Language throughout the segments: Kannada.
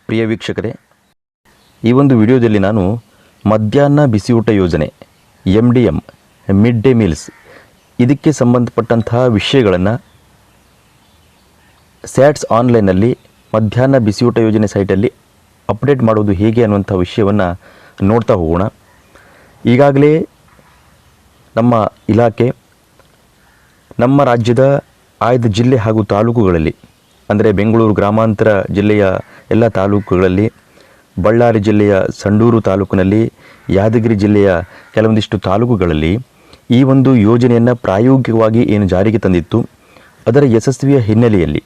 ಪ್ರಿಯ ವೀಕ್ಷಕರೇ, ಈ ಒಂದು ವಿಡಿಯೋದಲ್ಲಿ ನಾನು ಮಧ್ಯಾಹ್ನ ಬಿಸಿಯೂಟ ಯೋಜನೆ MDM ಮಿಡ್ ಡೇ ಮೀಲ್ಸ್ ಇದಕ್ಕೆ ಸಂಬಂಧಪಟ್ಟಂತಹ ವಿಷಯಗಳನ್ನು ಸ್ಯಾಟ್ಸ್ ಆನ್ಲೈನಲ್ಲಿ ಮಧ್ಯಾಹ್ನ ಬಿಸಿಯೂಟ ಯೋಜನೆ ಸೈಟಲ್ಲಿ ಅಪ್ಡೇಟ್ ಮಾಡೋದು ಹೇಗೆ ಅನ್ನುವಂಥ ವಿಷಯವನ್ನು ನೋಡ್ತಾ ಹೋಗೋಣ. ಈಗಾಗಲೇ ನಮ್ಮ ಇಲಾಖೆ ನಮ್ಮ ರಾಜ್ಯದ ಆಯ್ದ ಜಿಲ್ಲೆ ಹಾಗೂ ತಾಲೂಕುಗಳಲ್ಲಿ, ಅಂದರೆ ಬೆಂಗಳೂರು ಗ್ರಾಮಾಂತರ ಜಿಲ್ಲೆಯ ಎಲ್ಲ ತಾಲೂಕುಗಳಲ್ಲಿ, ಬಳ್ಳಾರಿ ಜಿಲ್ಲೆಯ ಸಂಡೂರು ತಾಲೂಕಿನಲ್ಲಿ, ಯಾದಗಿರಿ ಜಿಲ್ಲೆಯ ಕೆಲವೊಂದಿಷ್ಟು ತಾಲೂಕುಗಳಲ್ಲಿ ಈ ಒಂದು ಯೋಜನೆಯನ್ನು ಪ್ರಾಯೋಗಿಕವಾಗಿ ಏನು ಜಾರಿಗೆ ತಂದಿತ್ತು, ಅದರ ಯಶಸ್ವಿಯ ಹಿನ್ನೆಲೆಯಲ್ಲಿ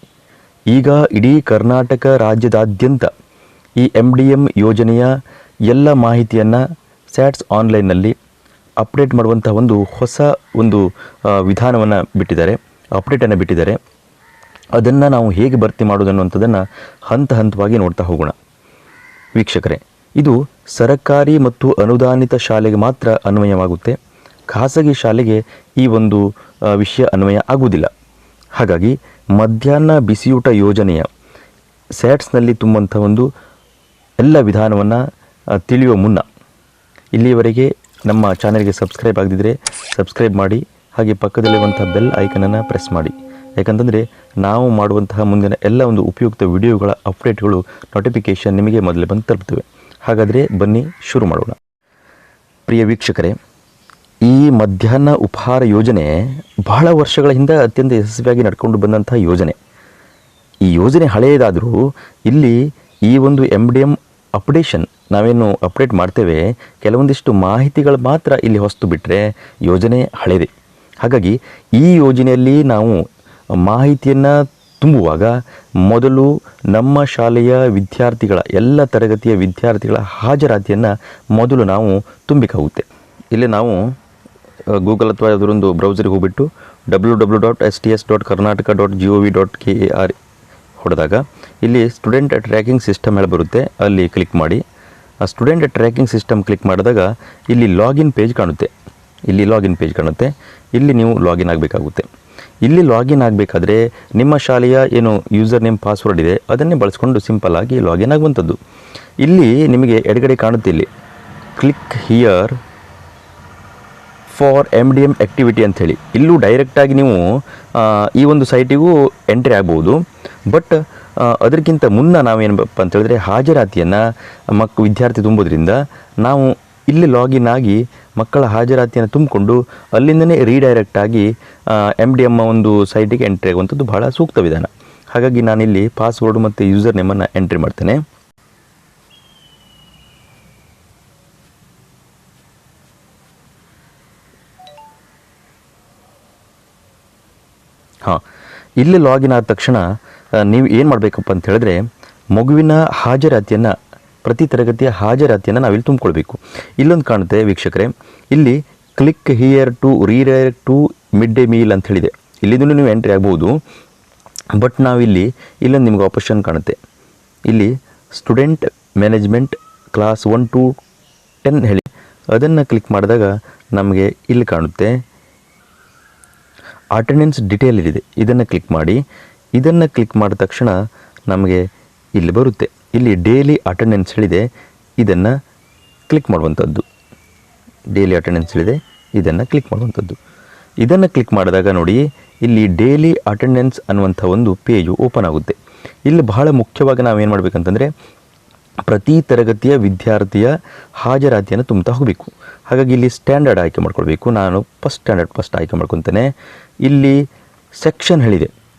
ಈಗ ಇಡೀ ಕರ್ನಾಟಕ ರಾಜ್ಯದಾದ್ಯಂತ ಈ MDM ಯೋಜನೆಯ ಎಲ್ಲ ಮಾಹಿತಿಯನ್ನು ಸ್ಯಾಟ್ಸ್ ಆನ್ಲೈನ್ನಲ್ಲಿ ಅಪ್ಡೇಟ್ ಮಾಡುವಂಥ ಹೊಸ ವಿಧಾನವನ್ನು ಬಿಟ್ಟಿದ್ದಾರೆ, ಅಪ್ಡೇಟನ್ನು ಬಿಟ್ಟಿದ್ದಾರೆ. ಅದನ್ನು ನಾವು ಹೇಗೆ ಭರ್ತಿ ಮಾಡೋದು ಅನ್ನುವಂಥದ್ದನ್ನು ಹಂತ ಹಂತವಾಗಿ ನೋಡ್ತಾ ಹೋಗೋಣ. ವೀಕ್ಷಕರೇ, ಇದು ಸರ್ಕಾರಿ ಮತ್ತು ಅನುದಾನಿತ ಶಾಲೆಗೆ ಮಾತ್ರ ಅನ್ವಯವಾಗುತ್ತೆ. ಖಾಸಗಿ ಶಾಲೆಗೆ ಈ ಒಂದು ವಿಷಯ ಅನ್ವಯ ಆಗುವುದಿಲ್ಲ. ಹಾಗಾಗಿ ಮಧ್ಯಾಹ್ನ ಬಿಸಿಯೂಟ ಯೋಜನೆಯ ಸ್ಯಾಟ್ಸ್ನಲ್ಲಿ ತುಂಬುವಂಥ ಎಲ್ಲ ವಿಧಾನವನ್ನು ತಿಳಿಯುವ ಮುನ್ನ ಇಲ್ಲಿಯವರೆಗೆ ನಮ್ಮ ಚಾನೆಲ್ಗೆ ಸಬ್ಸ್ಕ್ರೈಬ್ ಆಗದಿದ್ದರೆ ಸಬ್ಸ್ಕ್ರೈಬ್ ಮಾಡಿ, ಹಾಗೆ ಪಕ್ಕದಲ್ಲಿರುವಂಥ ಬೆಲ್ ಐಕನನ್ನು ಪ್ರೆಸ್ ಮಾಡಿ. ಯಾಕಂತಂದರೆ ನಾವು ಮಾಡುವಂತಹ ಮುಂದಿನ ಎಲ್ಲ ಉಪಯುಕ್ತ ವಿಡಿಯೋಗಳ ಅಪ್ಡೇಟ್ಗಳು ನೋಟಿಫಿಕೇಷನ್ ನಿಮಗೆ ಮೊದಲೇ ಬಂದು ತಲುಪ್ತವೆ. ಹಾಗಾದರೆ ಬನ್ನಿ ಶುರು ಮಾಡೋಣ. ಪ್ರಿಯ ವೀಕ್ಷಕರೇ, ಈ ಮಧ್ಯಾಹ್ನ ಉಪಹಾರ ಯೋಜನೆ ಬಹಳ ವರ್ಷಗಳ ಹಿಂದೆ ಅತ್ಯಂತ ಯಶಸ್ವಿಯಾಗಿ ನಡ್ಕೊಂಡು ಬಂದಂಥ ಯೋಜನೆ. ಈ ಯೋಜನೆ ಹಳೆಯದಾದರೂ ಇಲ್ಲಿ ಈ MDM ಅಪ್ಡೇಷನ್ ನಾವೇನು ಅಪ್ಡೇಟ್ ಮಾಡ್ತೇವೆ, ಕೆಲವೊಂದಿಷ್ಟು ಮಾಹಿತಿಗಳು ಮಾತ್ರ ಇಲ್ಲಿ ಹೊಸ್ತು ಬಿಟ್ಟರೆ ಯೋಜನೆ ಹಳೆಯದೇ. ಹಾಗಾಗಿ ಈ ಯೋಜನೆಯಲ್ಲಿ ನಾವು ಮಾಹಿತಿಯನ್ನು ತುಂಬುವಾಗ ಮೊದಲು ನಮ್ಮ ಶಾಲೆಯ ವಿದ್ಯಾರ್ಥಿಗಳ ಎಲ್ಲ ತರಗತಿಯ ವಿದ್ಯಾರ್ಥಿಗಳ ಹಾಜರಾತಿಯನ್ನು ಮೊದಲು ನಾವು ತುಂಬಬೇಕಾಗುತ್ತೆ. ಇಲ್ಲಿ ನಾವು ಗೂಗಲ್ ಅಥವಾ ಯಾವುದೊಂದು ಬ್ರೌಸರಿಗೆ ಹೋಗ್ಬಿಟ್ಟು www.sts.karnataka.gov.kar ಹೊಡೆದಾಗ ಇಲ್ಲಿ ಸ್ಟೂಡೆಂಟ್ ಟ್ರ್ಯಾಕಿಂಗ್ ಸಿಸ್ಟಮ್ ಹೇಳಿ ಬರುತ್ತೆ. ಅಲ್ಲಿ ಕ್ಲಿಕ್ ಮಾಡಿ. ಆ ಸ್ಟೂಡೆಂಟ್ ಟ್ರ್ಯಾಕಿಂಗ್ ಸಿಸ್ಟಮ್ ಕ್ಲಿಕ್ ಮಾಡಿದಾಗ ಇಲ್ಲಿ ಲಾಗಿನ್ ಪೇಜ್ ಕಾಣುತ್ತೆ. ಇಲ್ಲಿ ನೀವು ಲಾಗಿನ್ ಆಗಬೇಕಾಗುತ್ತೆ. ಇಲ್ಲಿ ಲಾಗಿನ್ ಆಗಬೇಕಾದ್ರೆ ನಿಮ್ಮ ಶಾಲೆಯ ಏನು ಯೂಸರ್ ನೇಮ್ ಪಾಸ್ವರ್ಡ್ ಇದೆ ಅದನ್ನೇ ಬಳಸ್ಕೊಂಡು ಸಿಂಪಲ್ಲಾಗಿ ಲಾಗಿನ್ ಆಗುವಂಥದ್ದು. ಇಲ್ಲಿ ನಿಮಗೆ ಎಡಗಡೆ ಕಾಣುತ್ತೆ, ಇಲ್ಲಿ click here for MDM activity ಅಂಥೇಳಿ. ಇಲ್ಲೂ ಡೈರೆಕ್ಟಾಗಿ ನೀವು ಈ ಸೈಟಿಗೂ ಎಂಟ್ರಿ ಆಗ್ಬೋದು. ಬಟ್ ಅದಕ್ಕಿಂತ ಮುನ್ನ ನಾವೇನಪ್ಪ ಅಂತ ಹೇಳಿದ್ರೆ ಹಾಜರಾತಿಯನ್ನು ವಿದ್ಯಾರ್ಥಿ ತುಂಬೋದ್ರಿಂದ ನಾವು ಇಲ್ಲಿ ಲಾಗಿನ್ ಆಗಿ ಮಕ್ಕಳ ಹಾಜರಾತಿಯನ್ನು ತುಂಬಿಕೊಂಡು ಅಲ್ಲಿಂದನೇ ರೀಡೈರೆಕ್ಟಾಗಿ MDM ಸೈಟಿಗೆ ಎಂಟ್ರಿ ಆಗುವಂಥದ್ದು ಬಹಳ ಸೂಕ್ತ ವಿಧಾನ. ಹಾಗಾಗಿ ನಾನಿಲ್ಲಿ ಪಾಸ್ವರ್ಡ್ ಮತ್ತು ಯೂಸರ್ ನೇಮನ್ನು ಎಂಟ್ರಿ ಮಾಡ್ತೇನೆ. ಇಲ್ಲಿ ಲಾಗಿನ್ ಆದ ತಕ್ಷಣ ನೀವು ಏನು ಮಾಡಬೇಕಪ್ಪ ಅಂತ ಹೇಳಿದ್ರೆ, ಮಗುವಿನ ಹಾಜರಾತಿಯನ್ನು, ಪ್ರತಿ ತರಗತಿಯ ಹಾಜರಾತಿಯನ್ನು ನಾವಿಲ್ಲಿ ತುಂಬಿಕೊಳ್ಬೇಕು. ಇಲ್ಲೊಂದು ಕಾಣುತ್ತೆ ವೀಕ್ಷಕರೇ, ಇಲ್ಲಿ click here to redirect to mid day meal ಅಂತ ಹೇಳಿದೆ. ಇಲ್ಲಿಂದಲೂ ನೀವು ಎಂಟ್ರಿ ಆಗ್ಬೋದು. ಬಟ್ ನಾವಿಲ್ಲಿ ಇಲ್ಲೊಂದು ನಿಮಗೆ ಆಪ್ಷನ್ ಕಾಣುತ್ತೆ, ಇಲ್ಲಿ ಸ್ಟೂಡೆಂಟ್ ಮ್ಯಾನೇಜ್ಮೆಂಟ್ ಕ್ಲಾಸ್ 1 to 10 ಹೇಳಿ ಅದನ್ನು ಕ್ಲಿಕ್ ಮಾಡಿದಾಗ ನಮಗೆ ಇಲ್ಲಿ ಕಾಣುತ್ತೆ ಅಟೆಂಡೆನ್ಸ್ ಡೀಟೇಲ್ ಇದೆ. ಇದನ್ನು ಕ್ಲಿಕ್ ಮಾಡಿ. ಇದನ್ನು ಕ್ಲಿಕ್ ಮಾಡಿದ ತಕ್ಷಣ ನಮಗೆ ಇಲ್ಲಿ ಬರುತ್ತೆ, ಇಲ್ಲಿ ಡೈಲಿ ಅಟೆಂಡೆನ್ಸ್ ಹೇಳಿದೆ, ಇದನ್ನು ಕ್ಲಿಕ್ ಮಾಡುವಂಥದ್ದು. ಡೈಲಿ ಅಟೆಂಡೆನ್ಸ್ ಹೇಳಿದೆ, ಇದನ್ನು ಕ್ಲಿಕ್ ಮಾಡುವಂಥದ್ದು. ಇದನ್ನು ಕ್ಲಿಕ್ ಮಾಡಿದಾಗ ನೋಡಿ, ಇಲ್ಲಿ ಡೈಲಿ ಅಟೆಂಡೆನ್ಸ್ ಅನ್ನುವಂಥ ಪೇಜು ಓಪನ್ ಆಗುತ್ತೆ. ಇಲ್ಲಿ ಬಹಳ ಮುಖ್ಯವಾಗಿ ನಾವೇನು ಮಾಡಬೇಕಂತಂದರೆ, ಪ್ರತಿ ತರಗತಿಯ ವಿದ್ಯಾರ್ಥಿಯ ಹಾಜರಾತಿಯನ್ನು ತುಂಬ್ತಾ ಹೋಗಬೇಕು. ಹಾಗಾಗಿ ಇಲ್ಲಿ ಸ್ಟ್ಯಾಂಡರ್ಡ್ ಆಯ್ಕೆ ಮಾಡ್ಕೊಳ್ಬೇಕು. ನಾನು ಫಸ್ಟ್ ಆಯ್ಕೆ ಮಾಡ್ಕೊತೇನೆ. ಇಲ್ಲಿ ಸೆಕ್ಷನ್ ಹೇಳಿದೆ.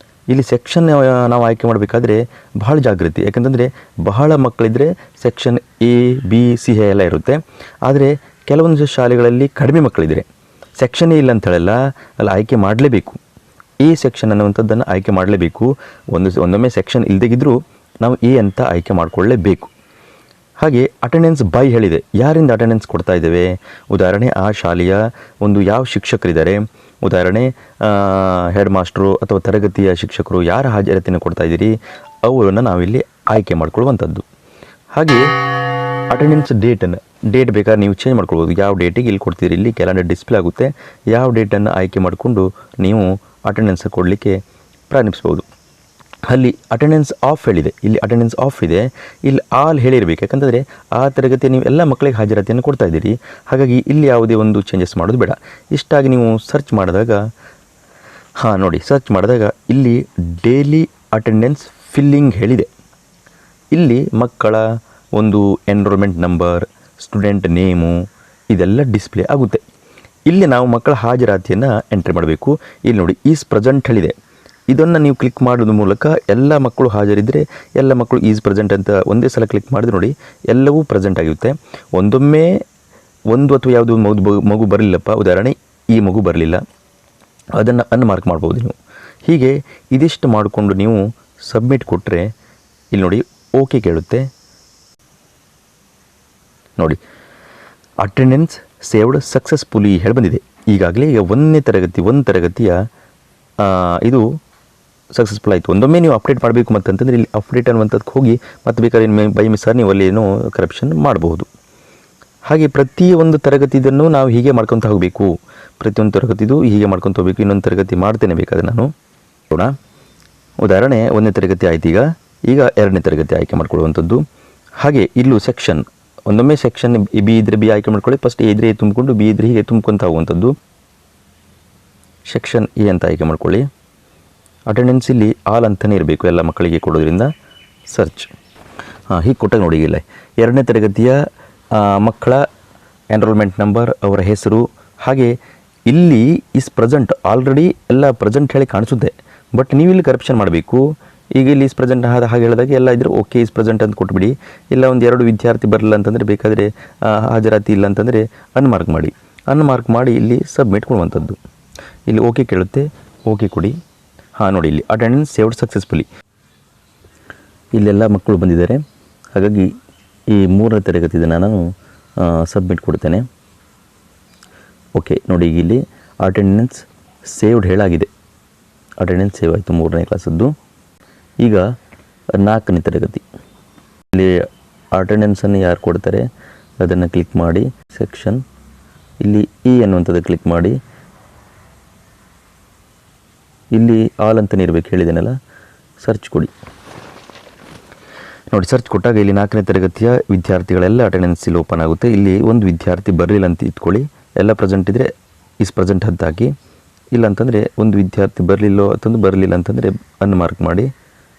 ಇಲ್ಲಿ ಸೆಕ್ಷನ್ ನಾವು ಆಯ್ಕೆ ಮಾಡಬೇಕಾದ್ರೆ ಬಹಳ ಜಾಗೃತಿ. ಯಾಕಂತಂದರೆ ಬಹಳ ಮಕ್ಕಳಿದ್ರೆ ಸೆಕ್ಷನ್ A, B, C ಎಲ್ಲ ಇರುತ್ತೆ. ಆದರೆ ಕೆಲವೊಂದು ಶಾಲೆಗಳಲ್ಲಿ ಕಡಿಮೆ ಮಕ್ಕಳಿದ್ರೆ ಸೆಕ್ಷನ್ ಇಲ್ಲ ಅಂತ ಹೇಳಲ್ಲ, ಅಲ್ಲಿ ಆಯ್ಕೆ ಮಾಡಲೇಬೇಕು. A ಸೆಕ್ಷನ್ ಅನ್ನುವಂಥದ್ದನ್ನು ಆಯ್ಕೆ ಮಾಡಲೇಬೇಕು. ಒಂದೊಮ್ಮೆ ಸೆಕ್ಷನ್ ಇಲ್ಲದಿದ್ದರೂ ನಾವು A ಅಂತ ಆಯ್ಕೆ ಮಾಡಿಕೊಳ್ಳಲೇಬೇಕು. ಹಾಗೆ ಅಟೆಂಡೆನ್ಸ್ ಬೈ ಹೇಳಿದೆ, ಯಾರಿಂದ ಅಟೆಂಡೆನ್ಸ್ ಕೊಡ್ತಾ ಇದ್ದೇವೆ. ಉದಾಹರಣೆ ಆ ಶಾಲೆಯ ಯಾವ ಶಿಕ್ಷಕರಿದ್ದಾರೆ, ಉದಾಹರಣೆ ಹೆಡ್ ಮಾಸ್ಟ್ರು ಅಥವಾ ತರಗತಿಯ ಶಿಕ್ಷಕರು ಯಾರ ಹಾಜರಾತಿಯನ್ನು ಕೊಡ್ತಾ ಇದ್ದೀರಿ ಅವರನ್ನು ನಾವಿಲ್ಲಿ ಆಯ್ಕೆ ಮಾಡಿಕೊಳ್ಳುವಂಥದ್ದು. ಹಾಗೆ ಅಟೆಂಡೆನ್ಸ್ ಡೇಟ್ ಬೇಕಾದ್ರೆ ನೀವು ಚೇಂಜ್ ಮಾಡ್ಕೊಳ್ಬೋದು. ಯಾವ ಡೇಟಿಗೆ ಇಲ್ಲಿ ಕೊಡ್ತೀರಿ, ಇಲ್ಲಿ ಕ್ಯಾಲೆಂಡರ್ ಡಿಸ್ಪ್ಲೇ ಆಗುತ್ತೆ. ಯಾವ ಡೇಟನ್ನು ಆಯ್ಕೆ ಮಾಡಿಕೊಂಡು ನೀವು ಅಟೆಂಡೆನ್ಸ್ ಕೊಡಲಿಕ್ಕೆ ಪ್ರಾರಂಭಿಸ್ಬೋದು. ಅಲ್ಲಿ ಅಟೆಂಡೆನ್ಸ್ ಆಫ್ ಹೇಳಿದೆ, ಇಲ್ಲಿ ಅಟೆಂಡೆನ್ಸ್ ಆಫ್ ಇದೆ, ಇಲ್ಲಿ ಆಲ್ ಹೇಳಿರಬೇಕು. ಯಾಕಂತಂದರೆ ಆ ತರಗತಿ ನೀವು ಎಲ್ಲ ಮಕ್ಕಳಿಗೆ ಹಾಜರಾತಿಯನ್ನು ಕೊಡ್ತಾ ಇದ್ದೀರಿ. ಹಾಗಾಗಿ ಇಲ್ಲಿ ಯಾವುದೇ ಒಂದು ಚೇಂಜಸ್ ಮಾಡೋದು ಬೇಡ. ಇಷ್ಟಾಗಿ ನೀವು ಸರ್ಚ್ ಮಾಡಿದಾಗ ನೋಡಿ, ಸರ್ಚ್ ಮಾಡಿದಾಗ ಇಲ್ಲಿ ಡೈಲಿ ಅಟೆಂಡೆನ್ಸ್ ಫಿಲ್ಲಿಂಗ್ ಹೇಳಿದೆ. ಇಲ್ಲಿ ಮಕ್ಕಳ ಒಂದು ಎನ್ರೋಲ್ಮೆಂಟ್ ನಂಬರ್, ಸ್ಟೂಡೆಂಟ್ ನೇಮು ಇದೆಲ್ಲ ಡಿಸ್ಪ್ಲೇ ಆಗುತ್ತೆ. ಇಲ್ಲಿ ನಾವು ಮಕ್ಕಳ ಹಾಜರಾತಿಯನ್ನು ಎಂಟ್ರಿ ಮಾಡಬೇಕು. ಇಲ್ಲಿ ನೋಡಿ ಈಸ್ ಪ್ರೆಸೆಂಟ್ ಹೇಳಿದೆ. ಇದನ್ನು ನೀವು ಕ್ಲಿಕ್ ಮಾಡೋದ್ರ ಮೂಲಕ ಎಲ್ಲ ಮಕ್ಕಳು ಹಾಜರಿದ್ದರೆ ಎಲ್ಲ ಮಕ್ಕಳು ಈಸ್ ಪ್ರೆಸೆಂಟ್ ಅಂತ ಒಂದೇ ಸಲ ಕ್ಲಿಕ್ ಮಾಡಿದ್ರೆ ನೋಡಿ ಎಲ್ಲವೂ ಪ್ರೆಸೆಂಟ್ ಆಗಿರುತ್ತೆ. ಒಂದೊಮ್ಮೆ ಒಂದು ಅಥವಾ ಯಾವುದೋ ಮಗು ಬರಲಿಲ್ಲಪ್ಪ, ಉದಾಹರಣೆ ಈ ಮಗು ಬರಲಿಲ್ಲ, ಅದನ್ನು ಅನ್ಮಾರ್ಕ್ ಮಾಡ್ಬೋದು ನೀವು. ಹೀಗೆ ಇದಿಷ್ಟು ಮಾಡಿಕೊಂಡು ನೀವು ಸಬ್ಮಿಟ್ ಕೊಟ್ಟರೆ ಇಲ್ಲಿ ನೋಡಿ ಓಕೆ ಕೇಳುತ್ತೆ. ನೋಡಿ ಅಟೆಂಡೆನ್ಸ್ ಸೇವ್ಡ್ ಸಕ್ಸಸ್ಫುಲಿ ಹೇಳಿ ಬಂದಿದೆ. ಈಗಾಗಲೇ ಈಗ ಒಂದು ತರಗತಿಯ ಇದು ಸಕ್ಸಸ್ಫುಲ್ ಆಯಿತು. ಒಂದೊಮ್ಮೆ ನೀವು ಅಪ್ಡೇಟ್ ಮಾಡಬೇಕು ಮತ್ತಂತಂದರೆ ಇಲ್ಲಿ ಅಪ್ಡೇಟ್ ಅನ್ನುವಂಥದ್ದಕ್ಕೆ ಹೋಗಿ ಮತ್ತು ಬೇಕಾದ್ರೆ ಬೈ ಮಿಸ್ಸಾರ್ ನೀವು ಅಲ್ಲಿ ಏನೋ ಕರಪ್ಷನ್ ಮಾಡಬಹುದು. ಹಾಗೆ ಪ್ರತಿಯೊಂದು ತರಗತಿಯನ್ನು ನಾವು ಹೀಗೆ ಮಾಡ್ಕೊತ ಹೋಗಬೇಕು. ಪ್ರತಿಯೊಂದು ತರಗತಿದು ಹೀಗೆ ಮಾಡ್ಕೊತ ಹೋಗಬೇಕು. ಇನ್ನೊಂದು ತರಗತಿ ಮಾಡ್ತೇನೆ ಬೇಕಾದ್ರೆ ನಾನು ನೋಡೋಣ. ಉದಾಹರಣೆ 1ನೇ ತರಗತಿ ಆಯ್ತು. ಈಗ 2ನೇ ತರಗತಿ ಆಯ್ಕೆ ಮಾಡ್ಕೊಳ್ಳುವಂಥದ್ದು. ಹಾಗೆ ಇಲ್ಲೂ ಸೆಕ್ಷನ್, ಒಂದೊಮ್ಮೆ ಸೆಕ್ಷನ್ ಬಿ ಇದ್ರೆ ಬಿ ಆಯ್ಕೆ ಮಾಡ್ಕೊಳ್ಳಿ. ಫಸ್ಟ್ ಎ ಇದ್ರೆ ಎ ತುಂಬಿಕೊಂಡು ಬಿ ಇದ್ರೆ ಹೀಗೆ ತುಂಬ್ಕೊತ ಹೋಗುವಂಥದ್ದು. ಸೆಕ್ಷನ್ ಎ ಅಂತ ಆಯ್ಕೆ ಮಾಡ್ಕೊಳ್ಳಿ. ಅಟೆಂಡೆನ್ಸ್ ಇಲ್ಲಿ ಆಲ್ ಅಂತಲೇ ಇರಬೇಕು ಎಲ್ಲ ಮಕ್ಕಳಿಗೆ ಕೊಡೋದ್ರಿಂದ. ಸರ್ಚ್ ಹೀಗೆ ಕೊಟ್ಟಾಗ ನೋಡಿ, ಇಲ್ಲ 2ನೇ ತರಗತಿಯ ಮಕ್ಕಳ ಎನ್ರೋಲ್ಮೆಂಟ್ ನಂಬರ್, ಅವರ ಹೆಸರು, ಹಾಗೆ ಇಲ್ಲಿ ಇಸ್ ಪ್ರೆಸೆಂಟ್ ಆಲ್ರೆಡಿ ಎಲ್ಲ ಪ್ರೆಸೆಂಟ್ ಹೇಳಿ ಕಾಣಿಸುತ್ತೆ. ಬಟ್ ನೀವು ಇಲ್ಲಿ ಕರಪ್ಷನ್ ಮಾಡಬೇಕು. ಈಗ ಇಲ್ಲಿ ಇಸ್ ಪ್ರೆಸೆಂಟ್ ಹಾಗೆ ಹೇಳಿದಾಗ ಎಲ್ಲ ಇದ್ರೆ ಓಕೆ ಇಸ್ ಪ್ರೆಸೆಂಟ್ ಅಂತ ಕೊಟ್ಬಿಡಿ. ಇಲ್ಲ 1-2 ವಿದ್ಯಾರ್ಥಿ ಬರಲಿಲ್ಲ ಅಂತಂದರೆ ಬೇಕಾದರೆ ಹಾಜರಾತಿ ಇಲ್ಲ ಅಂತಂದರೆ ಅನ್ಮಾರ್ಕ್ ಮಾಡಿ ಇಲ್ಲಿ ಸಬ್ಮಿಟ್ ಕೊಡುವಂಥದ್ದು. ಇಲ್ಲಿ ಓಕೆ ಕೇಳುತ್ತೆ, ಓಕೆ ಕೊಡಿ. ನೋಡಿ ಇಲ್ಲಿ ಅಟೆಂಡೆನ್ಸ್ ಸೇವ್ಡ್ ಸಕ್ಸಸ್ಫುಲಿ, ಇಲ್ಲೆಲ್ಲ ಮಕ್ಕಳು ಬಂದಿದ್ದಾರೆ. ಹಾಗಾಗಿ ಈ 3ನೇ ತರಗತಿಯನ್ನು ನಾನು ಸಬ್ಮಿಟ್ ಕೊಡ್ತೇನೆ. ಓಕೆ ನೋಡಿ, ಈಗ ಇಲ್ಲಿ ಅಟೆಂಡೆನ್ಸ್ ಸೇವ್ಡ್ ಹೇಳಾಗಿದೆ. ಅಟೆಂಡೆನ್ಸ್ ಸೇವ್ ಆಯಿತು 3ನೇ ಕ್ಲಾಸದ್ದು. ಈಗ 4ನೇ ತರಗತಿ, ಇಲ್ಲಿ ಅಟೆಂಡೆನ್ಸನ್ನು ಯಾರು ಕೊಡ್ತಾರೆ ಅದನ್ನು ಕ್ಲಿಕ್ ಮಾಡಿ ಸೆಕ್ಷನ್, ಇಲ್ಲಿ ಇ ಅನ್ನುವಂಥದ್ದು ಕ್ಲಿಕ್ ಮಾಡಿ. ಇಲ್ಲಿ ಆಲ್ ಅಂತಲೇ ಇರಬೇಕು ಹೇಳಿದ್ದೇನಲ್ಲ, ಸರ್ಚ್ ಕೊಡಿ. ನೋಡಿ ಸರ್ಚ್ ಕೊಟ್ಟಾಗ ಇಲ್ಲಿ 4ನೇ ತರಗತಿಯ ವಿದ್ಯಾರ್ಥಿಗಳೆಲ್ಲ ಅಟೆಂಡೆನ್ಸ್ ಇಲ್ಲಿ ಓಪನ್ ಆಗುತ್ತೆ. ಇಲ್ಲಿ ಒಂದು ವಿದ್ಯಾರ್ಥಿ ಬರಲಿಲ್ಲ ಅಂತ ಇಟ್ಕೊಳ್ಳಿ, ಎಲ್ಲ ಪ್ರೆಸೆಂಟ್ ಇದ್ದರೆ ಇಸ್ ಪ್ರೆಸೆಂಟ್ ಅಂತ ಹಾಕಿ. ಇಲ್ಲ ಅಂತಂದರೆ ಒಂದು ವಿದ್ಯಾರ್ಥಿ ಬರಲಿಲ್ಲ ಅಂತಂದರೆ ಅನ್ಮಾರ್ಕ್ ಮಾಡಿ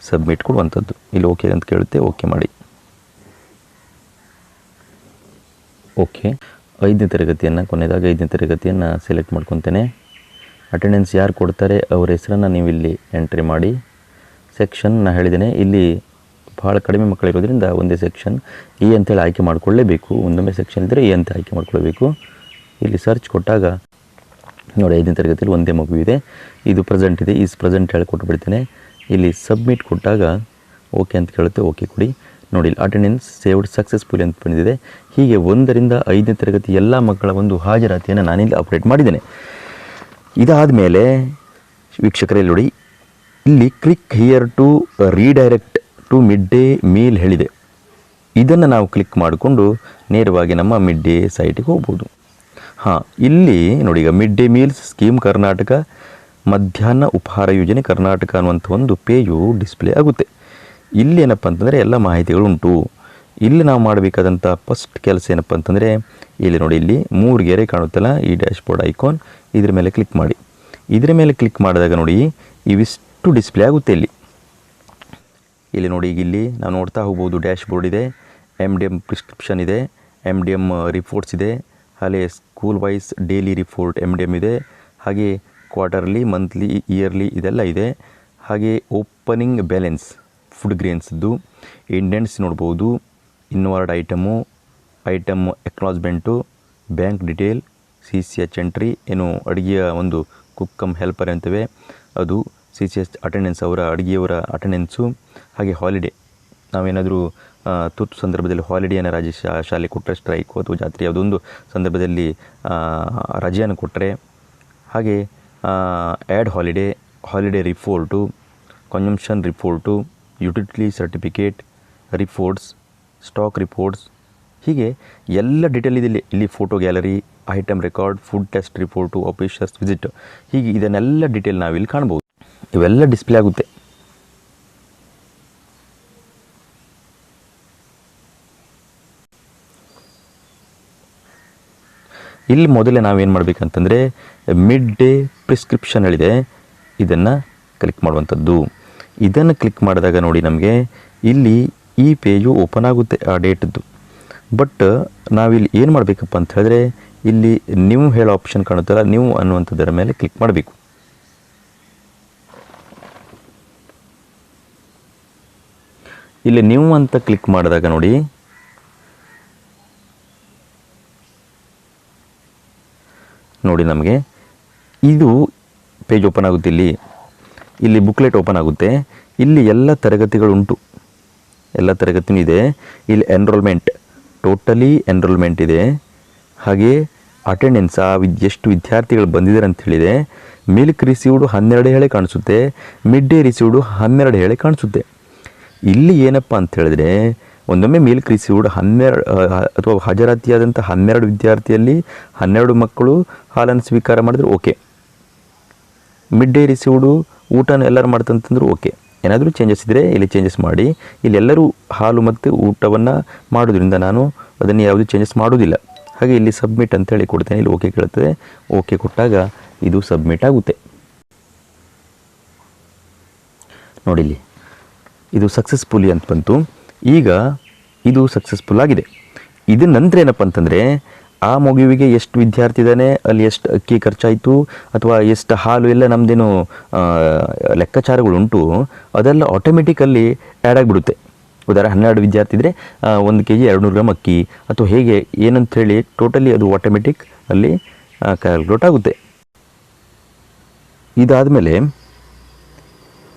ಸಬ್ಮಿಟ್ ಕೊಡುವಂಥದ್ದು. ಇಲ್ಲಿ ಓಕೆ ಅಂತ ಕೇಳುತ್ತೆ, ಓಕೆ ಮಾಡಿ. ಓಕೆ 5ನೇ ತರಗತಿಯನ್ನು ಕೊನೆಯದಾಗಿ 5ನೇ ತರಗತಿಯನ್ನು ಸೆಲೆಕ್ಟ್ ಮಾಡ್ಕೊತೇನೆ. ಅಟೆಂಡೆನ್ಸ್ ಯಾರು ಕೊಡ್ತಾರೆ ಅವರ ಹೆಸರನ್ನು ನೀವು ಇಲ್ಲಿ ಎಂಟ್ರಿ ಮಾಡಿ. ಸೆಕ್ಷನ್ ನಾನು ಹೇಳಿದ್ದೇನೆ, ಇಲ್ಲಿ ಭಾಳ ಕಡಿಮೆ ಮಕ್ಕಳಿರೋದ್ರಿಂದ ಒಂದೇ ಸೆಕ್ಷನ್ ಇ ಅಂತೇಳಿ ಆಯ್ಕೆ ಮಾಡಿಕೊಳ್ಳೇಬೇಕು. ಒಂದೊಮ್ಮೆ ಸೆಕ್ಷನ್ ಇದ್ದರೆ ಇ ಅಂತ ಆಯ್ಕೆ ಮಾಡ್ಕೊಳ್ಬೇಕು. ಇಲ್ಲಿ ಸರ್ಚ್ ಕೊಟ್ಟಾಗ ನೋಡಿ 5ನೇ ತರಗತಿಯಲ್ಲಿ ಒಂದೇ ಮಗು ಇದೆ, ಇದು ಪ್ರೆಸೆಂಟ್ ಇದೆ, ಈಸ್ ಪ್ರೆಸೆಂಟ್ ಹೇಳಿ ಕೊಟ್ಟುಬಿಡ್ತೇನೆ. ಇಲ್ಲಿ ಸಬ್ಮಿಟ್ ಕೊಟ್ಟಾಗ ಓಕೆ ಅಂತ ಕೇಳುತ್ತೆ, ಓಕೆ ಕೊಡಿ. ನೋಡಿ ಇಲ್ಲಿ ಅಟೆಂಡೆನ್ಸ್ ಸೇವ್ಡ್ ಸಕ್ಸಸ್ಫುಲಿ ಅಂತ ಬಂದಿದೆ. ಹೀಗೆ 1ರಿಂದ 5ನೇ ತರಗತಿ ಎಲ್ಲ ಮಕ್ಕಳ ಒಂದು ಹಾಜರಾತಿಯನ್ನು ನಾನಿಲ್ಲಿ ಅಪ್ಡೇಟ್ ಮಾಡಿದ್ದೇನೆ. ಇದಾದ ಮೇಲೆ ವೀಕ್ಷಕರಲ್ಲಿ ನೋಡಿ, ಇಲ್ಲಿ click here to redirect to mid day meal ಹೇಳಿದೆ. ಇದನ್ನು ನಾವು ಕ್ಲಿಕ್ ಮಾಡಿಕೊಂಡು ನೇರವಾಗಿ ನಮ್ಮ ಮಿಡ್ ಡೇ ಸೈಟಿಗೆ ಹೋಗ್ಬೋದು. ಇಲ್ಲಿ ನೋಡಿ, ಈಗ mid day meals scheme Karnataka, ಮಧ್ಯಾಹ್ನ ಉಪಹಾರ ಯೋಜನೆ ಕರ್ನಾಟಕ ಅನ್ನುವಂಥ ಒಂದು ಪೇಜು ಡಿಸ್ಪ್ಲೇ ಆಗುತ್ತೆ. ಇಲ್ಲಿ ಏನಪ್ಪ ಅಂತಂದರೆ ಎಲ್ಲ ಮಾಹಿತಿಗಳು ಉಂಟು. ಇಲ್ಲಿ ನಾವು ಮಾಡಬೇಕಾದಂಥ ಫಸ್ಟ್ ಕೆಲಸ ಏನಪ್ಪ ಅಂತಂದರೆ, ಇಲ್ಲಿ ನೋಡಿ, ಇಲ್ಲಿ 3 ಗೆರೆ ಕಾಣುತ್ತಲ್ಲ ಈ ಡ್ಯಾಶ್ಬೋರ್ಡ್ ಐಕಾನ್, ಇದ್ರ ಮೇಲೆ ಕ್ಲಿಕ್ ಮಾಡಿ. ಇದ್ರ ಮೇಲೆ ಕ್ಲಿಕ್ ಮಾಡಿದಾಗ ನೋಡಿ ಇವಿಷ್ಟು ಡಿಸ್ಪ್ಲೇ ಆಗುತ್ತೆ. ಇಲ್ಲಿ ನೋಡಿ, ಈಗ ಇಲ್ಲಿ ನಾವು ನೋಡ್ತಾ ಹೋಗ್ಬೋದು, ಡ್ಯಾಶ್ಬೋರ್ಡ್ ಇದೆ, MDM ಪ್ರಿಸ್ಕ್ರಿಪ್ಷನ್ ಇದೆ, MDM ರಿಪೋರ್ಟ್ಸ್ ಇದೆ, ಹಾಗೆ school wise daily report MDM ಇದೆ, ಹಾಗೆ ಕ್ವಾರ್ಟರ್ಲಿ, ಮಂತ್ಲಿ, ಇಯರ್ಲಿ ಇದೆಲ್ಲ ಇದೆ. ಹಾಗೆ ಓಪನಿಂಗ್ ಬ್ಯಾಲೆನ್ಸ್ ಫುಡ್ ಗ್ರೇನ್ಸ್ದು, ಇಂಡೆಂಟ್ಸ್ ನೋಡ್ಬೋದು, inward item acknowledgement, bank detail, CCH entry, ಏನು ಅಡುಗೆಯ ಒಂದು ಕುಕ್ ಕಮ್ ಹೆಲ್ಪರ್ ಅಂತೇವೆ ಅದು, CCH ಅಟೆಂಡೆನ್ಸ್, ಅವರ ಅಡುಗೆಯವರ ಅಟೆಂಡೆನ್ಸು. ಹಾಗೆ ಹಾಲಿಡೇ, ನಾವೇನಾದರೂ ತುರ್ತು ಸಂದರ್ಭದಲ್ಲಿ ಹಾಲಿಡೇಯನ್ನು ಶಾಲೆ ಕೊಟ್ಟರೆ, ಸ್ಟ್ರೈಕು ಅಥವಾ ಜಾತ್ರೆ ಯಾವುದೊಂದು ಸಂದರ್ಭದಲ್ಲಿ ರಜೆಯನ್ನು ಕೊಟ್ಟರೆ, ಹಾಗೆ add holiday report, consumption report, utility certificate reports, stock reports, ಹೀಗೆ ಎಲ್ಲ ಡೀಟೇಲ್ ಇದೆ ಇಲ್ಲಿ photo gallery, item record, food test report, officers visit, ಹೀಗೆ ಇದನ್ನೆಲ್ಲ ಡೀಟೇಲ್ ನಾವಿಲ್ಲಿ ಕಾಣ್ಬೋದು. ಇವೆಲ್ಲ ಡಿಸ್ಪ್ಲೇ ಆಗುತ್ತೆ. ಇಲ್ಲಿ ಮೊದಲೇ ನಾವೇನು ಮಾಡಬೇಕಂತಂದರೆ ಮಿಡ್ ಡೇ ಪ್ರಿಸ್ಕ್ರಿಪ್ಷನ್ ಹೇಳಿದೆ, ಇದನ್ನು ಕ್ಲಿಕ್ ಮಾಡುವಂಥದ್ದು. ಇದನ್ನು ಕ್ಲಿಕ್ ಮಾಡಿದಾಗ ನೋಡಿ ನಮಗೆ ಇಲ್ಲಿ ಈ ಪೇಜು ಓಪನ್ ಆಗುತ್ತೆ ಆ ಡೇಟದ್ದು. ಬಟ್ ನಾವಿಲ್ಲಿ ಏನು ಮಾಡಬೇಕಪ್ಪ ಅಂತ ಹೇಳಿದ್ರೆ ಇಲ್ಲಿ ನೀವು ಹೇಳೋ ಆಪ್ಷನ್ ಕಾಣುತ್ತಲ್ಲ, ನೀವು ಅನ್ನುವಂಥದ್ದರ ಮೇಲೆ ಕ್ಲಿಕ್ ಮಾಡಬೇಕು. ಇಲ್ಲಿ ನೀವು ಅಂತ ಕ್ಲಿಕ್ ಮಾಡಿದಾಗ ನೋಡಿ ನಮಗೆ ಇದು ಪೇಜ್ ಓಪನ್ ಆಗುತ್ತೆ. ಇಲ್ಲಿ ಬುಕ್ಲೆಟ್ ಓಪನ್ ಆಗುತ್ತೆ. ಇಲ್ಲಿ ಎಲ್ಲ ತರಗತಿಗಳುಂಟು, ಎಲ್ಲ ತರಗತಿನೂ ಇದೆ. ಇಲ್ಲಿ ಎನ್ರೋಲ್ಮೆಂಟ್, ಟೋಟಲಿ ಎನ್ರೋಲ್ಮೆಂಟ್ ಇದೆ. ಹಾಗೆ ಅಟೆಂಡೆನ್ಸ್, ಎಷ್ಟು ವಿದ್ಯಾರ್ಥಿಗಳು ಬಂದಿದ್ದಾರೆ ಅಂತ ಹೇಳಿದೆ. ಮಿಲ್ಕ್ ರಿಸೀವ್ಡು 12 ಹೇಳೆ ಕಾಣಿಸುತ್ತೆ, ಮಿಡ್ ಡೇ ರಿಸೀವ್ಡು 12 ಹೇಳೆ ಕಾಣಿಸುತ್ತೆ. ಇಲ್ಲಿ ಏನಪ್ಪ ಅಂತ ಹೇಳಿದ್ರೆ ಒಂದೊಮ್ಮೆ ಮಿಲ್ಕ್ ರಿಸೀವ್ಡ್ 12 ಅಥವಾ ಹಾಜರಾತಿಯಾದಂಥ 12 ವಿದ್ಯಾರ್ಥಿಯಲ್ಲಿ 12 ಮಕ್ಕಳು ಹಾಲನ್ನು ಸ್ವೀಕಾರ ಮಾಡಿದ್ರು ಓಕೆ. ಮಿಡ್ ಡೇ ರಿಸೀವ್ಡು ಊಟನ ಎಲ್ಲರೂ ಮಾಡ್ತಂತಂದ್ರು ಓಕೆ. ಏನಾದರೂ ಚೇಂಜಸ್ ಇದ್ದರೆ ಇಲ್ಲಿ ಚೇಂಜಸ್ ಮಾಡಿ. ಇಲ್ಲಿ ಎಲ್ಲರೂ ಹಾಲು ಮತ್ತು ಊಟವನ್ನು ಮಾಡೋದ್ರಿಂದ ನಾನು ಅದನ್ನು ಯಾವುದೂ ಚೇಂಜಸ್ ಮಾಡೋದಿಲ್ಲ. ಹಾಗೆ ಇಲ್ಲಿ ಸಬ್ಮಿಟ್ ಅಂತೇಳಿ ಕೊಡ್ತೇನೆ. ಇಲ್ಲಿ ಓಕೆ ಕೇಳ್ತದೆ. ಓಕೆ ಕೊಟ್ಟಾಗ ಇದು ಸಬ್ಮಿಟ್ ಆಗುತ್ತೆ. ನೋಡಿಲ್ಲಿ ಇದು ಸಕ್ಸಸ್ಫುಲಿ ಅಂತ ಬಂತು. ಈಗ ಇದು ಸಕ್ಸಸ್ಫುಲ್ ಆಗಿದೆ. ಇದರ ನಂತರ ಏನಪ್ಪ ಅಂತಂದರೆ ಆ ಮಗುವಿಗೆ ಎಷ್ಟು ವಿದ್ಯಾರ್ಥಿ ಇದ್ದಾನೆ, ಅಲ್ಲಿ ಎಷ್ಟು ಅಕ್ಕಿ ಖರ್ಚಾಯಿತು ಅಥವಾ ಎಷ್ಟು ಹಾಲು ಎಲ್ಲ ನಮ್ಮದೇನು ಲೆಕ್ಕಾಚಾರಗಳುಂಟು ಅದೆಲ್ಲ ಆಟೋಮೆಟಿಕಲ್ಲಿ ಆ್ಯಡ್ ಆಗಿಬಿಡುತ್ತೆ. ಉದಾಹರಣೆ 12 ವಿದ್ಯಾರ್ಥಿ ಇದ್ದರೆ 1 kg 200 ಗ್ರಾಮ್ ಅಕ್ಕಿ ಅಥವಾ ಹೇಗೆ ಏನಂಥೇಳಿ ಟೋಟಲಿ ಅದು ಆಟೋಮೆಟಿಕ್ ಅಲ್ಲಿ ಕ್ಯಾಲ್ಕುಲೇಟ್ ಆಗುತ್ತೆ. ಇದಾದಮೇಲೆ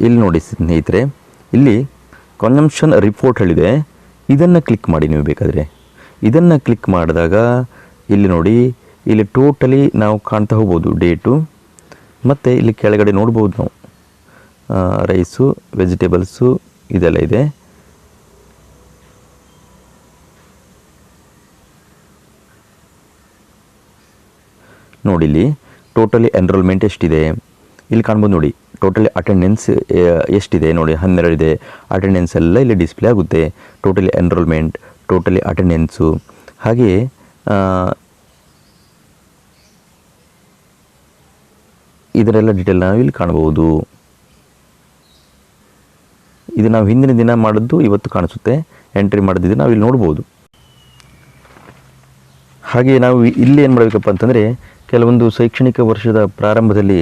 ಇಲ್ಲಿ ನೋಡಿ ಸ್ನೇಹಿತರೆ, ಇಲ್ಲಿ ಕನ್ಸಂಪ್ಷನ್ ರಿಪೋರ್ಟ್ ಹೇಳಿದೆ. ಇದನ್ನು ಕ್ಲಿಕ್ ಮಾಡಿ ನೀವು ಬೇಕಾದರೆ. ಇದನ್ನು ಕ್ಲಿಕ್ ಮಾಡಿದಾಗ ಇಲ್ಲಿ ನೋಡಿ, ಇಲ್ಲಿ ಟೋಟಲಿ ನಾವು ಕಾಣ್ತಾ ಹೋಗ್ಬೋದು ಡೇಟು. ಮತ್ತು ಇಲ್ಲಿ ಕೆಳಗಡೆ ನೋಡ್ಬೋದು ನಾವು ರೈಸು, ವೆಜಿಟೇಬಲ್ಸು ಇದೆಲ್ಲ ಇದೆ. ನೋಡಿ ಇಲ್ಲಿ ಟೋಟಲಿ ಎನ್ರೋಲ್ಮೆಂಟ್ ಎಷ್ಟಿದೆ ಇಲ್ಲಿ ಕಾಣ್ಬೋದು. ನೋಡಿ ಟೋಟಲಿ ಅಟೆಂಡೆನ್ಸ್ ಎಷ್ಟಿದೆ ನೋಡಿ, 12 ಇದೆ. ಅಟೆಂಡೆನ್ಸ್ ಎಲ್ಲ ಇಲ್ಲಿ ಡಿಸ್ಪ್ಲೇ ಆಗುತ್ತೆ. ಟೋಟಲಿ ಎನ್ರೋಲ್ಮೆಂಟ್, ಟೋಟಲಿ ಅಟೆಂಡೆನ್ಸು, ಹಾಗೆಯೇ ಇದರೆಲ್ಲ ಡೀಟೇಲ್ ನಾವು ಇಲ್ಲಿ ಕಾಣ್ಬೋದು. ಇದು ನಾವು ಹಿಂದಿನ ದಿನ ಮಾಡಿದ್ದು ಇವತ್ತು ಕಾಣಿಸುತ್ತೆ. ಎಂಟ್ರಿ ಮಾಡಿದ್ದು ನಾವು ಇಲ್ಲಿ ನೋಡ್ಬೋದು. ಹಾಗೆ ನಾವು ಇಲ್ಲಿ ಏನು ಮಾಡಬೇಕಪ್ಪ ಅಂತಂದರೆ ಕೆಲವೊಂದು ಶೈಕ್ಷಣಿಕ ವರ್ಷದ ಪ್ರಾರಂಭದಲ್ಲಿ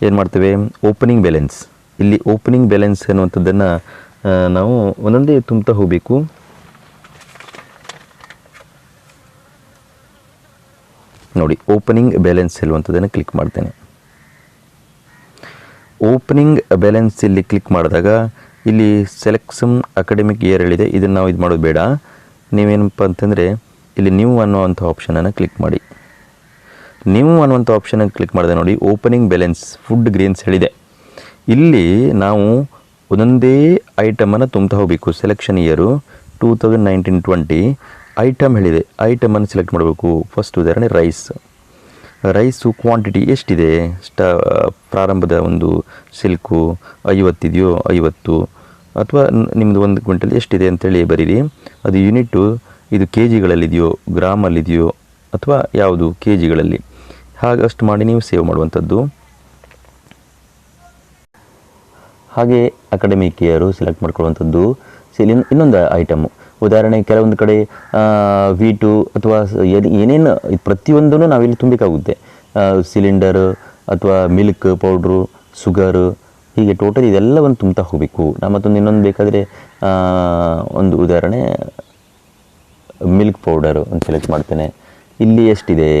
ಏನು ಮಾಡ್ತೇವೆ, ಓಪನಿಂಗ್ ಬ್ಯಾಲೆನ್ಸ್. ಇಲ್ಲಿ ಓಪನಿಂಗ್ ಬ್ಯಾಲೆನ್ಸ್ ಅನ್ನುವಂಥದ್ದನ್ನು ನಾವು ಒಂದೊಂದೇ ತುಂಬ್ತಾ ಹೋಗಬೇಕು. ನೋಡಿ ಓಪನಿಂಗ್ ಬ್ಯಾಲೆನ್ಸ್ ಹೇಳುವಂಥದ್ದನ್ನು ಕ್ಲಿಕ್ ಮಾಡ್ತೇನೆ. ಓಪನಿಂಗ್ ಬ್ಯಾಲೆನ್ಸ್ ಇಲ್ಲಿ ಕ್ಲಿಕ್ ಮಾಡಿದಾಗ ಇಲ್ಲಿ ಸೆಲೆಕ್ಷನ್ ಅಕಾಡೆಮಿಕ್ ಇಯರ್ ಹೇಳಿದೆ. ಇದನ್ನು ನಾವು ಇದು ಮಾಡೋದು ಬೇಡ. ನೀವೇನಪ್ಪ ಅಂತಂದರೆ ಇಲ್ಲಿ ನ್ಯೂ ಅನ್ನುವಂಥ ಆಪ್ಷನನ್ನು ಕ್ಲಿಕ್ ಮಾಡಿ. ನ್ಯೂ ಅನ್ನುವಂಥ ಆಪ್ಷನನ್ನು ಕ್ಲಿಕ್ ಮಾಡಿದೆ ನೋಡಿ, ಓಪನಿಂಗ್ ಬ್ಯಾಲೆನ್ಸ್ ಫುಡ್ ಗ್ರೇನ್ಸ್ ಹೇಳಿದೆ. ಇಲ್ಲಿ ನಾವು ಒಂದೊಂದೇ ಐಟಮನ್ನು ತುಂಬ್ತಾ ಹೋಗಬೇಕು. ಸೆಲೆಕ್ಷನ್ ಇಯರು 2019-20 ಐಟಮ್ ಹೇಳಿದೆ. ಐಟಮನ್ನು ಸೆಲೆಕ್ಟ್ ಮಾಡಬೇಕು. ಫಸ್ಟ್ ಉದಾಹರಣೆ ರೈಸು ಕ್ವಾಂಟಿಟಿ ಎಷ್ಟಿದೆ, ಪ್ರಾರಂಭದ ಒಂದು ಸಿಲ್ಕು 50 ಇದೆಯೋ 50, ಅಥವಾ ನಿಮ್ಮದು 1 ಕ್ವಿಂಟಲ್ ಎಷ್ಟಿದೆ ಅಂತೇಳಿ ಬರೀರಿ. ಅದು ಯೂನಿಟ್ಟು ಇದು ಕೆ ಜಿಗಳಲ್ಲಿದೆಯೋ ಗ್ರಾಮಲ್ಲಿದೆಯೋ ಅಥವಾ ಯಾವುದು ಕೆ ಜಿಗಳಲ್ಲಿ, ಹಾಗಷ್ಟು ಮಾಡಿ ನೀವು ಸೇವ್ ಮಾಡುವಂಥದ್ದು. ಹಾಗೆ ಅಕಾಡೆಮಿಕ್ ಇಯರು ಸೆಲೆಕ್ಟ್ ಮಾಡ್ಕೊಳ್ಳುವಂಥದ್ದು. ಇನ್ನೊಂದು ಐಟಮು ಉದಾಹರಣೆ ಕೆಲವೊಂದು ಕಡೆ ವೀಟು ಅಥವಾ ಏನೇನು ಪ್ರತಿಯೊಂದೂ ನಾವಿಲ್ಲಿ ತುಂಬಬೇಕಾಗುತ್ತೆ. ಸಿಲಿಂಡರು ಅಥವಾ ಮಿಲ್ಕ್ ಪೌಡ್ರು, ಶುಗರು, ಹೀಗೆ ಟೋಟಲ್ ಇದೆಲ್ಲವನ್ನು ತುಂಬ್ತಾ ಹೋಗಬೇಕು. ನಾ ಮತ್ತೊಂದು ಇನ್ನೊಂದು ಬೇಕಾದರೆ ಒಂದು ಉದಾಹರಣೆ ಮಿಲ್ಕ್ ಪೌಡರು ಅಂತ ಸೆಲೆಕ್ಟ್ ಮಾಡ್ತೇನೆ. ಇಲ್ಲಿ ಎಷ್ಟಿದೆ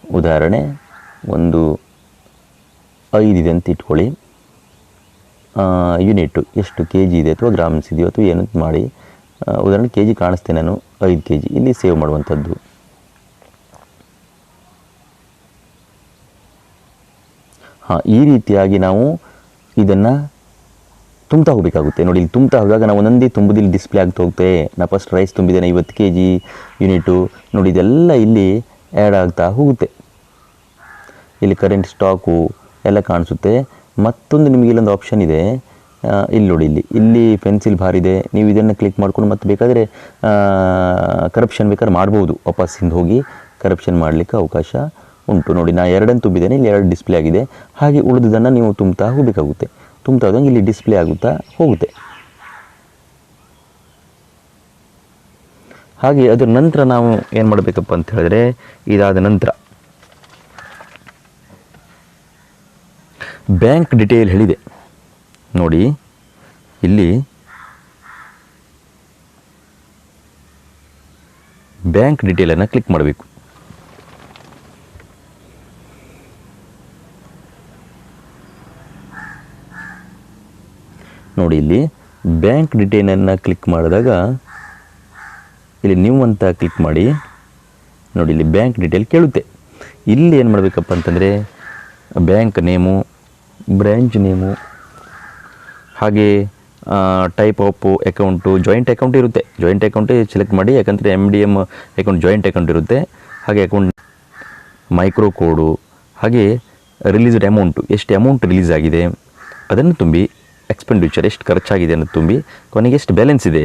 ಉದಾಹರಣೆ ಒಂದು 5 ಇದೆ ಅಂತ ಇಟ್ಕೊಳ್ಳಿ. ಯೂನಿಟ್ಟು ಎಷ್ಟು ಕೆ ಜಿ ಇದೆ ಅಥವಾ ಗ್ರಾಮ್ಸ್ ಇದೆಯೋ ಅಥವಾ ಏನಂತ ಮಾಡಿ, ಉದಾಹರಣೆ ಕೆ ಜಿ ಕಾಣಿಸ್ತೇನೆ ನಾನು 5 kg ಇಲ್ಲಿ ಸೇವ್ ಮಾಡುವಂಥದ್ದು. ಈ ರೀತಿಯಾಗಿ ನಾವು ಇದನ್ನು ತುಂಬ್ತಾ ಹೋಗಬೇಕಾಗುತ್ತೆ. ನೋಡಿ ಇಲ್ಲಿ ತುಂಬ್ತಾ ಹೋದಾಗ ನಾವು ಒಂದೊಂದೇ ತುಂಬುದಿಲ್ಲಿ ಡಿಸ್ಪ್ಲೇ ಆಗ್ತಾ ಹೋಗುತ್ತೆ. ನಾ ಫಸ್ಟ್ ರೈಸ್ ತುಂಬಿದ್ದೇನೆ 50 kg ಯೂನಿಟು, ನೋಡಿ ಇದೆಲ್ಲ ಇಲ್ಲಿ ಆ್ಯಡ್ ಆಗ್ತಾ ಹೋಗುತ್ತೆ. ಇಲ್ಲಿ ಕರೆಂಟ್ ಸ್ಟಾಕು ಎಲ್ಲ ಕಾಣಿಸುತ್ತೆ. ಮತ್ತೊಂದು ನಿಮಗೆ ಇಲ್ಲೊಂದು ಆಪ್ಷನ್ ಇದೆ, ಇಲ್ಲಿ ನೋಡಿ, ಇಲ್ಲಿ ಪೆನ್ಸಿಲ್ ಬಾರ್ ಇದೆ. ನೀವು ಇದನ್ನು ಕ್ಲಿಕ್ ಮಾಡ್ಕೊಂಡು ಮತ್ತೆ ಬೇಕಾದರೆ ಕರಪ್ಷನ್ ಬೇಕಾದ್ರೆ ಮಾಡ್ಬೋದು, ವಾಪಸ್ ಹಿಂದೆ ಹೋಗಿ ಕರಪ್ಷನ್ ಮಾಡಲಿಕ್ಕೆ ಅವಕಾಶ ಉಂಟು. ನೋಡಿ ನಾ 2 ತುಂಬಿದ್ದೇನೆ, ಇಲ್ಲಿ 2 ಡಿಸ್ಪ್ಲೇ ಆಗಿದೆ. ಹಾಗೆ ಉಳಿದುದನ್ನು ನೀವು ತುಂಬ್ತಾ ಹೋಗಬೇಕಾಗುತ್ತೆ. ತುಂಬ್ತಾ ಹೋದಂಗೆ ಇಲ್ಲಿ ಡಿಸ್ಪ್ಲೇ ಆಗುತ್ತಾ ಹೋಗುತ್ತೆ. ಹಾಗೆ ಅದರ ನಂತರ ನಾವು ಏನು ಮಾಡಬೇಕಪ್ಪ ಅಂತ ಹೇಳಿದ್ರೆ, ಇದಾದ ನಂತರ ಬ್ಯಾಂಕ್ ಡಿಟೇಲ್ ಹೇಳಿದೆ ನೋಡಿ. ಇಲ್ಲಿ ಬ್ಯಾಂಕ್ ಡಿಟೇಲನ್ನು ಕ್ಲಿಕ್ ಮಾಡಬೇಕು. ನೋಡಿ ಇಲ್ಲಿ ಬ್ಯಾಂಕ್ ಡಿಟೇಲನ್ನು ಕ್ಲಿಕ್ ಮಾಡಿದಾಗ ಇಲ್ಲಿ ನ್ಯೂ ಅಂತ ಕ್ಲಿಕ್ ಮಾಡಿ. ನೋಡಿ ಇಲ್ಲಿ ಬ್ಯಾಂಕ್ ಡಿಟೇಲ್ ಕೇಳುತ್ತೆ. ಇಲ್ಲಿ ಏನು ಮಾಡಬೇಕಪ್ಪ ಅಂತಂದರೆ ಬ್ಯಾಂಕ್ ನೇಮು, ಬ್ರ್ಯಾಂಚ್ ನೇಮು, ಹಾಗೆ type of account, joint account ಇರುತ್ತೆ. ಜಾಯಿಂಟ್ ಅಕೌಂಟೇ ಸೆಲೆಕ್ಟ್ ಮಾಡಿ, ಯಾಕಂದರೆ MDM ಅಕೌಂಟ್ ಜಾಯಿಂಟ್ ಅಕೌಂಟ್ ಇರುತ್ತೆ. ಹಾಗೆ ಅಕೌಂಟ್ ಮೈಕ್ರೋ ಕೋಡು, ಹಾಗೆ ರಿಲೀಸ್ಡ್ ಅಮೌಂಟು, ಎಷ್ಟು ಅಮೌಂಟ್ ರಿಲೀಸ್ ಆಗಿದೆ ಅದನ್ನು ತುಂಬಿ, ಎಕ್ಸ್ಪೆಂಡಿಚರ್ ಎಷ್ಟು ಖರ್ಚಾಗಿದೆ ಅನ್ನೋದು ತುಂಬಿ, ಕೊನೆಗೆ ಎಷ್ಟು ಬ್ಯಾಲೆನ್ಸ್ ಇದೆ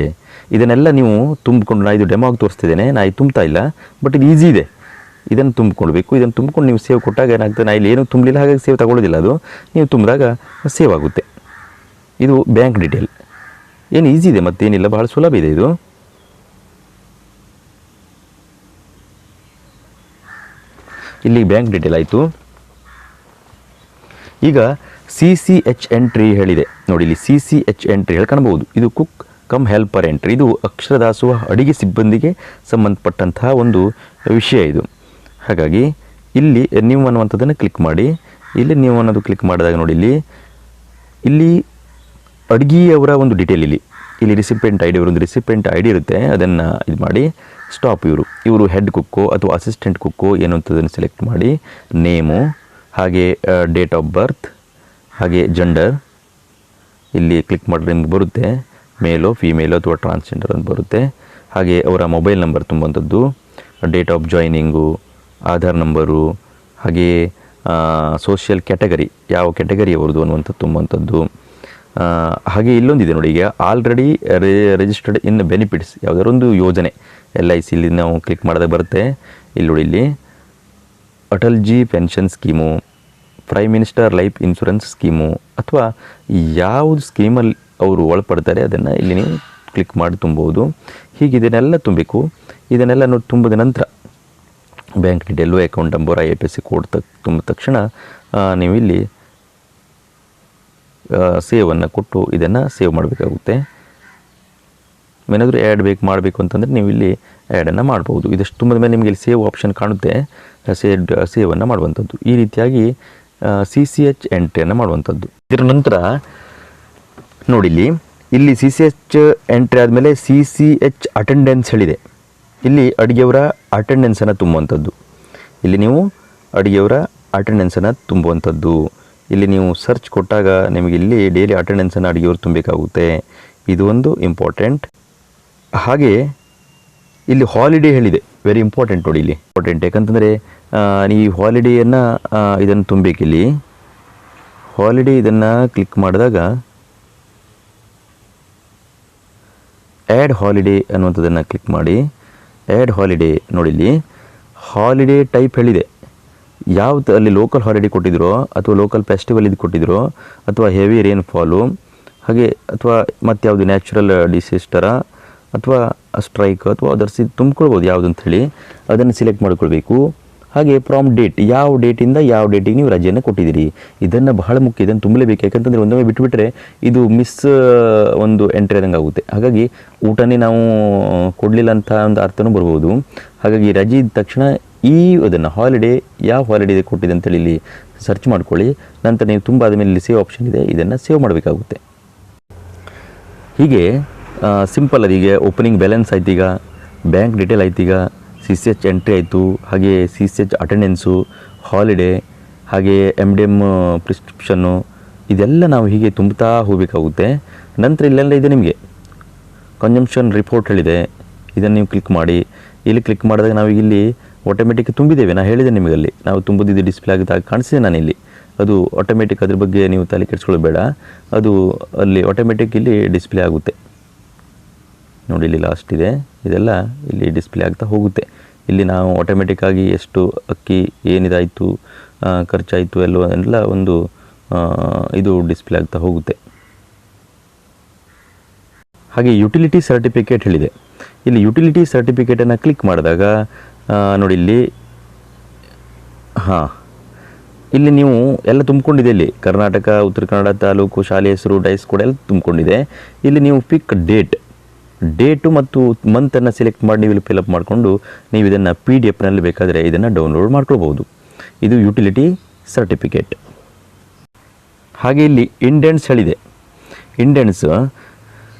ಇದನ್ನೆಲ್ಲ ನೀವು ತುಂಬಿಕೊಂಡು, ನಾ ಇದು ಡೆಮೋ ಆಗಿ ತೋರಿಸ್ತಿದ್ದೇನೆ, ನಾ ಇದು ತುಂಬ್ತಾ ಇಲ್ಲ, ಬಟ್ ಇದು ಈಸಿ ಇದೆ. ಇದನ್ನು ತುಂಬಿಕೊಳ್ಬೇಕು. ಇದನ್ನು ತುಂಬಿಕೊಂಡು ನೀವು ಸೇವ್ ಕೊಟ್ಟಾಗ ಏನಾಗ್ತದೆ, ನಾ ಇಲ್ಲಿ ಏನೂ ತುಂಬಲಿಲ್ಲ ಹಾಗಾಗಿ ಸೇವ್ ತಗೊಳ್ಳೋದಿಲ್ಲ, ಅದು ನೀವು ತುಂಬಿದಾಗ ಸೇವ್ ಆಗುತ್ತೆ. ಇದು ಬ್ಯಾಂಕ್ ಡಿಟೇಲ್. ಏನು ಈಸಿ ಇದೆ, ಮತ್ತೇನಿಲ್ಲ, ಭಾಳ ಸುಲಭ ಇದೆ ಇದು. ಇಲ್ಲಿ ಬ್ಯಾಂಕ್ ಡಿಟೇಲ್ ಆಯಿತು. ಈಗ CCH ಎಂಟ್ರಿ ಹೇಳಿದೆ ನೋಡಿ. ಇಲ್ಲಿ CCH ಎಂಟ್ರಿ ಹೇಳಿ ಕಾಣಬಹುದು. ಇದು ಕುಕ್ ಕಮ್ ಹೆಲ್ಪರ್ ಎಂಟ್ರಿ. ಇದು ಅಕ್ಷರ ದಾಸೋಹ ಅಡಿಗೆ ಸಿಬ್ಬಂದಿಗೆ ಸಂಬಂಧಪಟ್ಟಂತಹ ಒಂದು ವಿಷಯ ಇದು. ಹಾಗಾಗಿ ಇಲ್ಲಿ ನೀವು ಅನ್ನುವಂಥದ್ದನ್ನು ಕ್ಲಿಕ್ ಮಾಡಿ. ಇಲ್ಲಿ ನೀವು ಅನ್ನೋದು ಕ್ಲಿಕ್ ಮಾಡಿದಾಗ ನೋಡಿ, ಇಲ್ಲಿ ಅಡುಗೆಯವರ ಒಂದು ಡೀಟೇಲ್, ಇಲ್ಲಿ ರಿಸಿಪೆಂಟ್ ಐ ಡಿ, ಅವರೊಂದು ರಿಸಿಪೆಂಟ್ ಐ ಡಿ ಇರುತ್ತೆ, ಅದನ್ನು ಇದು ಮಾಡಿ ಸ್ಟಾಪ್. ಇವರು ಹೆಡ್ ಕುಕ್ಕೋ ಅಥವಾ ಅಸಿಸ್ಟೆಂಟ್ ಕುಕ್ಕೋ ಏನು ಅಂತದನ್ನು ಸೆಲೆಕ್ಟ್ ಮಾಡಿ, ನೇಮು, ಹಾಗೆ ಡೇಟ್ ಆಫ್ ಬರ್ತ್, ಹಾಗೆ ಜೆಂಡರ್ ಇಲ್ಲಿ ಕ್ಲಿಕ್ ಮಾಡಿದ್ರೆ ನಿಮ್ಗೆ ಬರುತ್ತೆ, ಮೇಲೋ ಫೀಮೇಲೋ ಅಥವಾ ಟ್ರಾನ್ಸ್ಜೆಂಡರ್ ಅಂತ ಬರುತ್ತೆ. ಹಾಗೆ ಅವರ ಮೊಬೈಲ್ ನಂಬರ್ ತುಂಬುವಂಥದ್ದು, date of joining, Aadhaar number, ಹಾಗೆ ಸೋಷಿಯಲ್ ಕ್ಯಾಟಗರಿ, ಯಾವ ಕ್ಯಾಟಗರಿ ಅವ್ರದ್ದು ಅನ್ನುವಂಥದ್ದು ತುಂಬುವಂಥದ್ದು. ಹಾಗೆ ಇಲ್ಲೊಂದಿದೆ ನೋಡಿ, ಈಗ ಆಲ್ರೆಡಿ ರಿಜಿಸ್ಟರ್ಡ್ ಇನ್ ಬೆನಿಫಿಟ್ಸ್, ಯಾವುದಾದ್ರು ಒಂದು ಯೋಜನೆ LIC ಇಲ್ಲಿ ನಾವು ಕ್ಲಿಕ್ ಮಾಡಿದಾಗ ಬರುತ್ತೆ. ಇಲ್ಲಿ ನೋಡಿ, ಇಲ್ಲಿ Atal ji pension scheme, prime minister life insurance scheme, ಅಥವಾ ಯಾವುದು ಸ್ಕೀಮಲ್ಲಿ ಅವರು ಒಳಪಡ್ತಾರೆ ಅದನ್ನು ಇಲ್ಲಿ ನೀವು ಕ್ಲಿಕ್ ಮಾಡಿ ತುಂಬೋದು. ಹೀಗೆ ಇದನ್ನೆಲ್ಲ ತುಂಬಬೇಕು. ಇದನ್ನೆಲ್ಲ ನೋಡಿ ತುಂಬಿದ ನಂತರ bank detail, account number, IFSC code ತುಂಬಿದ ತಕ್ಷಣ ನೀವು ಇಲ್ಲಿ ಸೇವನ್ನು ಕೊಟ್ಟು ಇದನ್ನು ಸೇವ್ ಮಾಡಬೇಕಾಗುತ್ತೆ. ಏನಾದರೂ ಆ್ಯಡ್ ಮಾಡಬೇಕು ಅಂತಂದರೆ ನೀವು ಇಲ್ಲಿ ಆ್ಯಡನ್ನು ಮಾಡ್ಬೋದು. ಇದಷ್ಟು ತುಂಬಿದ ಮೇಲೆ ನಿಮಗೆ ಇಲ್ಲಿ ಸೇವ್ ಆಪ್ಷನ್ ಕಾಣುತ್ತೆ, ಸೇವನ್ನು ಮಾಡುವಂಥದ್ದು. ಈ ರೀತಿಯಾಗಿ CCH ಎಂಟ್ರಿಯನ್ನು ಮಾಡುವಂಥದ್ದು. ಇದರ ನಂತರ ನೋಡಿ, ಇಲ್ಲಿ CCH ಎಂಟ್ರಿ ಆದಮೇಲೆ CCH ಅಟೆಂಡೆನ್ಸ್ ಹೇಳಿದೆ. ಇಲ್ಲಿ ಅಡುಗೆಯವರ ಅಟೆಂಡೆನ್ಸನ್ನು ತುಂಬುವಂಥದ್ದು. ಇಲ್ಲಿ ನೀವು ಅಡುಗೆಯವರ ಅಟೆಂಡೆನ್ಸನ್ನು ತುಂಬುವಂಥದ್ದು. ಇಲ್ಲಿ ನೀವು ಸರ್ಚ್ ಕೊಟ್ಟಾಗ ನಿಮಗೆ ಇಲ್ಲಿ ಡೈಲಿ ಅಟೆಂಡೆನ್ಸನ್ನು ಅಡುಗೆಯವರು ತುಂಬಬೇಕಾಗುತ್ತೆ. ಇದು ಒಂದು ಇಂಪಾರ್ಟೆಂಟ್. ಹಾಗೆ ಇಲ್ಲಿ ಹಾಲಿಡೇ ಹೇಳಿದೆ, ವೆರಿ ಇಂಪಾರ್ಟೆಂಟ್ ನೋಡಿ. ಇಲ್ಲಿ ಇಂಪಾರ್ಟೆಂಟ್ ಯಾಕಂತಂದರೆ ನೀವು ಹಾಲಿಡೇಯನ್ನು ಇದನ್ನು ತುಂಬಬೇಕಿಲ್ಲಿ. ಹಾಲಿಡೇ ಇದನ್ನು ಕ್ಲಿಕ್ ಮಾಡಿದಾಗ ಆ್ಯಡ್ ಹಾಲಿಡೇ ಅನ್ನುವಂಥದ್ದನ್ನು ಕ್ಲಿಕ್ ಮಾಡಿ. ಆ್ಯಡ್ ಹಾಲಿಡೇ ನೋಡಿ, ಇಲ್ಲಿ ಹಾಲಿಡೇ ಟೈಪ್ ಹೇಳಿದೆ. ಯಾವ್ದು ಅಲ್ಲಿ ಲೋಕಲ್ ಹಾಲಿಡೇ ಕೊಟ್ಟಿದ್ರೋ ಅಥವಾ ಲೋಕಲ್ ಫೆಸ್ಟಿವಲ್ ಇದು ಕೊಟ್ಟಿದ್ರೋ ಅಥವಾ ಹೆವಿ ರೇನ್ಫಾಲು, ಹಾಗೆ ಅಥವಾ ಮತ್ತು ಯಾವುದು ನ್ಯಾಚುರಲ್ ಡಿಸಾಸ್ಟರ ಅಥವಾ ಸ್ಟ್ರೈಕ್ ಅಥವಾ ಅದರ್ಸಿ ತುಂಬ್ಕೊಳ್ಬೋದು ಯಾವುದು ಅಂಥೇಳಿ ಅದನ್ನು ಸೆಲೆಕ್ಟ್ ಮಾಡ್ಕೊಳ್ಬೇಕು. ಹಾಗೆ ಫ್ರಾಮ್ ಡೇಟ್, ಯಾವ ಡೇಟಿಂದ ಯಾವ ಡೇಟಿಗೆ ನೀವು ರಜೆಯನ್ನು ಕೊಟ್ಟಿದ್ದೀರಿ, ಇದನ್ನು ಬಹಳ ಮುಖ್ಯ. ಇದನ್ನು ತುಂಬಲೇಬೇಕು. ಯಾಕಂತಂದರೆ ಒಂದೊಮ್ಮೆ ಬಿಟ್ಟುಬಿಟ್ರೆ ಇದು ಮಿಸ್ ಒಂದು ಎಂಟ್ರಿ ಆದಂಗೆ ಆಗುತ್ತೆ. ಹಾಗಾಗಿ ಊಟನೇ ನಾವು ಕೊಡಲಿಲ್ಲ ಅಂತ ಒಂದು ಅರ್ಥನೂ ಬರ್ಬೋದು. ಹಾಗಾಗಿ ರಜೆ ಇದ್ದ ತಕ್ಷಣ ಅದನ್ನು ಹಾಲಿಡೇ ಯಾವ ಹಾಲಿಡೇ ಕೊಟ್ಟಿದೆ ಅಂತೇಳಿ ಇಲ್ಲಿ ಸರ್ಚ್ ಮಾಡ್ಕೊಳ್ಳಿ. ನಂತರ ನೀವು ತುಂಬ ಆದಮೇಲೆ ಇಲ್ಲಿ ಸೇವ್ ಆಪ್ಷನ್ ಇದೆ, ಇದನ್ನು ಸೇವ್ ಮಾಡಬೇಕಾಗುತ್ತೆ. ಹೀಗೆ ಸಿಂಪಲ್ ಅದು. ಈಗ ಓಪನಿಂಗ್ ಬ್ಯಾಲೆನ್ಸ್ ಆಯ್ತು, ಈಗ ಬ್ಯಾಂಕ್ ಡೀಟೇಲ್ ಆಯ್ತು, ಈಗ CCH ಎಂಟ್ರಿ ಆಯಿತು, ಹಾಗೆ CCH ಅಟೆಂಡೆನ್ಸು, ಹಾಲಿಡೇ, ಹಾಗೆ MDM ಪ್ರಿಸ್ಕ್ರಿಪ್ಷನ್ನು, ಇದೆಲ್ಲ ನಾವು ಹೀಗೆ ತುಂಬುತ್ತಾ ಹೋಗಬೇಕಾಗುತ್ತೆ. ನಂತರ ಇಲ್ಲೆಲ್ಲ ಇದೆ ನಿಮಗೆ ಕನ್ಸಂಪ್ಷನ್ ರಿಪೋರ್ಟ್ ಹೇಳಿದೆ, ಇದನ್ನು ನೀವು ಕ್ಲಿಕ್ ಮಾಡಿ. ಇಲ್ಲಿ ಕ್ಲಿಕ್ ಮಾಡಿದಾಗ ನಾವು ಇಲ್ಲಿ ಆಟೋಮೆಟಿಕ್ ತುಂಬಿದ್ದೇವೆ. ನಾನು ಹೇಳಿದೆ ನಿಮಗಲ್ಲಿ ನಾವು ತುಂಬುದಿದ್ದು ಡಿಸ್ಪ್ಲೇ ಆಗುತ್ತೆ ಆಗ ಕಾಣಿಸಿದೆ ನಾನಿಲ್ಲಿ. ಅದು ಆಟೋಮೆಟಿಕ್, ಅದ್ರ ಬಗ್ಗೆ ನೀವು ತಲೆ ಕೆಡಿಸ್ಕೊಳ್ಳೋದು ಬೇಡ, ಅದು ಅಲ್ಲಿ ಆಟೋಮೆಟಿಕ್ ಇಲ್ಲಿ ಡಿಸ್ಪ್ಲೇ ಆಗುತ್ತೆ ನೋಡಿ. ಇಲ್ಲಿ ಲಾಸ್ಟ್ ಇದೆ, ಇದೆಲ್ಲ ಇಲ್ಲಿ ಡಿಸ್ಪ್ಲೇ ಆಗ್ತಾ ಹೋಗುತ್ತೆ. ಇಲ್ಲಿ ನಾವು ಆಟೋಮೆಟಿಕ್ಕಾಗಿ ಎಷ್ಟು ಅಕ್ಕಿ ಏನಿದಾಯಿತು ಖರ್ಚಾಯಿತು ಎಲ್ಲ ಒಂದು ಇದು ಡಿಸ್ಪ್ಲೇ ಆಗ್ತಾ ಹೋಗುತ್ತೆ. ಹಾಗೆ ಯುಟಿಲಿಟಿ ಸರ್ಟಿಫಿಕೇಟ್ ಹೇಳಿದೆ. ಇಲ್ಲಿ ಯುಟಿಲಿಟಿ ಸರ್ಟಿಫಿಕೇಟನ್ನು ಕ್ಲಿಕ್ ಮಾಡಿದಾಗ ನೋಡಿ ಇಲ್ಲಿ ಇಲ್ಲಿ ನೀವು ಎಲ್ಲ ತುಂಬಿಕೊಂಡಿದೆ. ಇಲ್ಲಿ ಕರ್ನಾಟಕ, ಉತ್ತರ ಕನ್ನಡ ತಾಲೂಕು, ಶಾಲೆ ಹೆಸರು, ಡೈಸ್ ಕೋಡ್ ಎಲ್ಲ ತುಂಬಿಕೊಂಡಿದೆ. ಇಲ್ಲಿ ನೀವು ಪಿಕ್ ಡೇಟು ಮತ್ತು ಮಂತನ್ನು ಸೆಲೆಕ್ಟ್ ಮಾಡಿ ನೀವು ಇಲ್ಲಿ ಫಿಲಪ್ ಮಾಡಿಕೊಂಡು ನೀವು ಇದನ್ನು PDF ಬೇಕಾದರೆ ಇದನ್ನು ಡೌನ್ಲೋಡ್ ಮಾಡ್ಕೊಳ್ಬೋದು. ಇದು ಯುಟಿಲಿಟಿ ಸರ್ಟಿಫಿಕೇಟ್. ಹಾಗೆ ಇಲ್ಲಿ ಇಂಡೆಂಟ್ಸ್ ಹೇಳಿದೆ. ಇಂಡೆಂಟ್ಸ್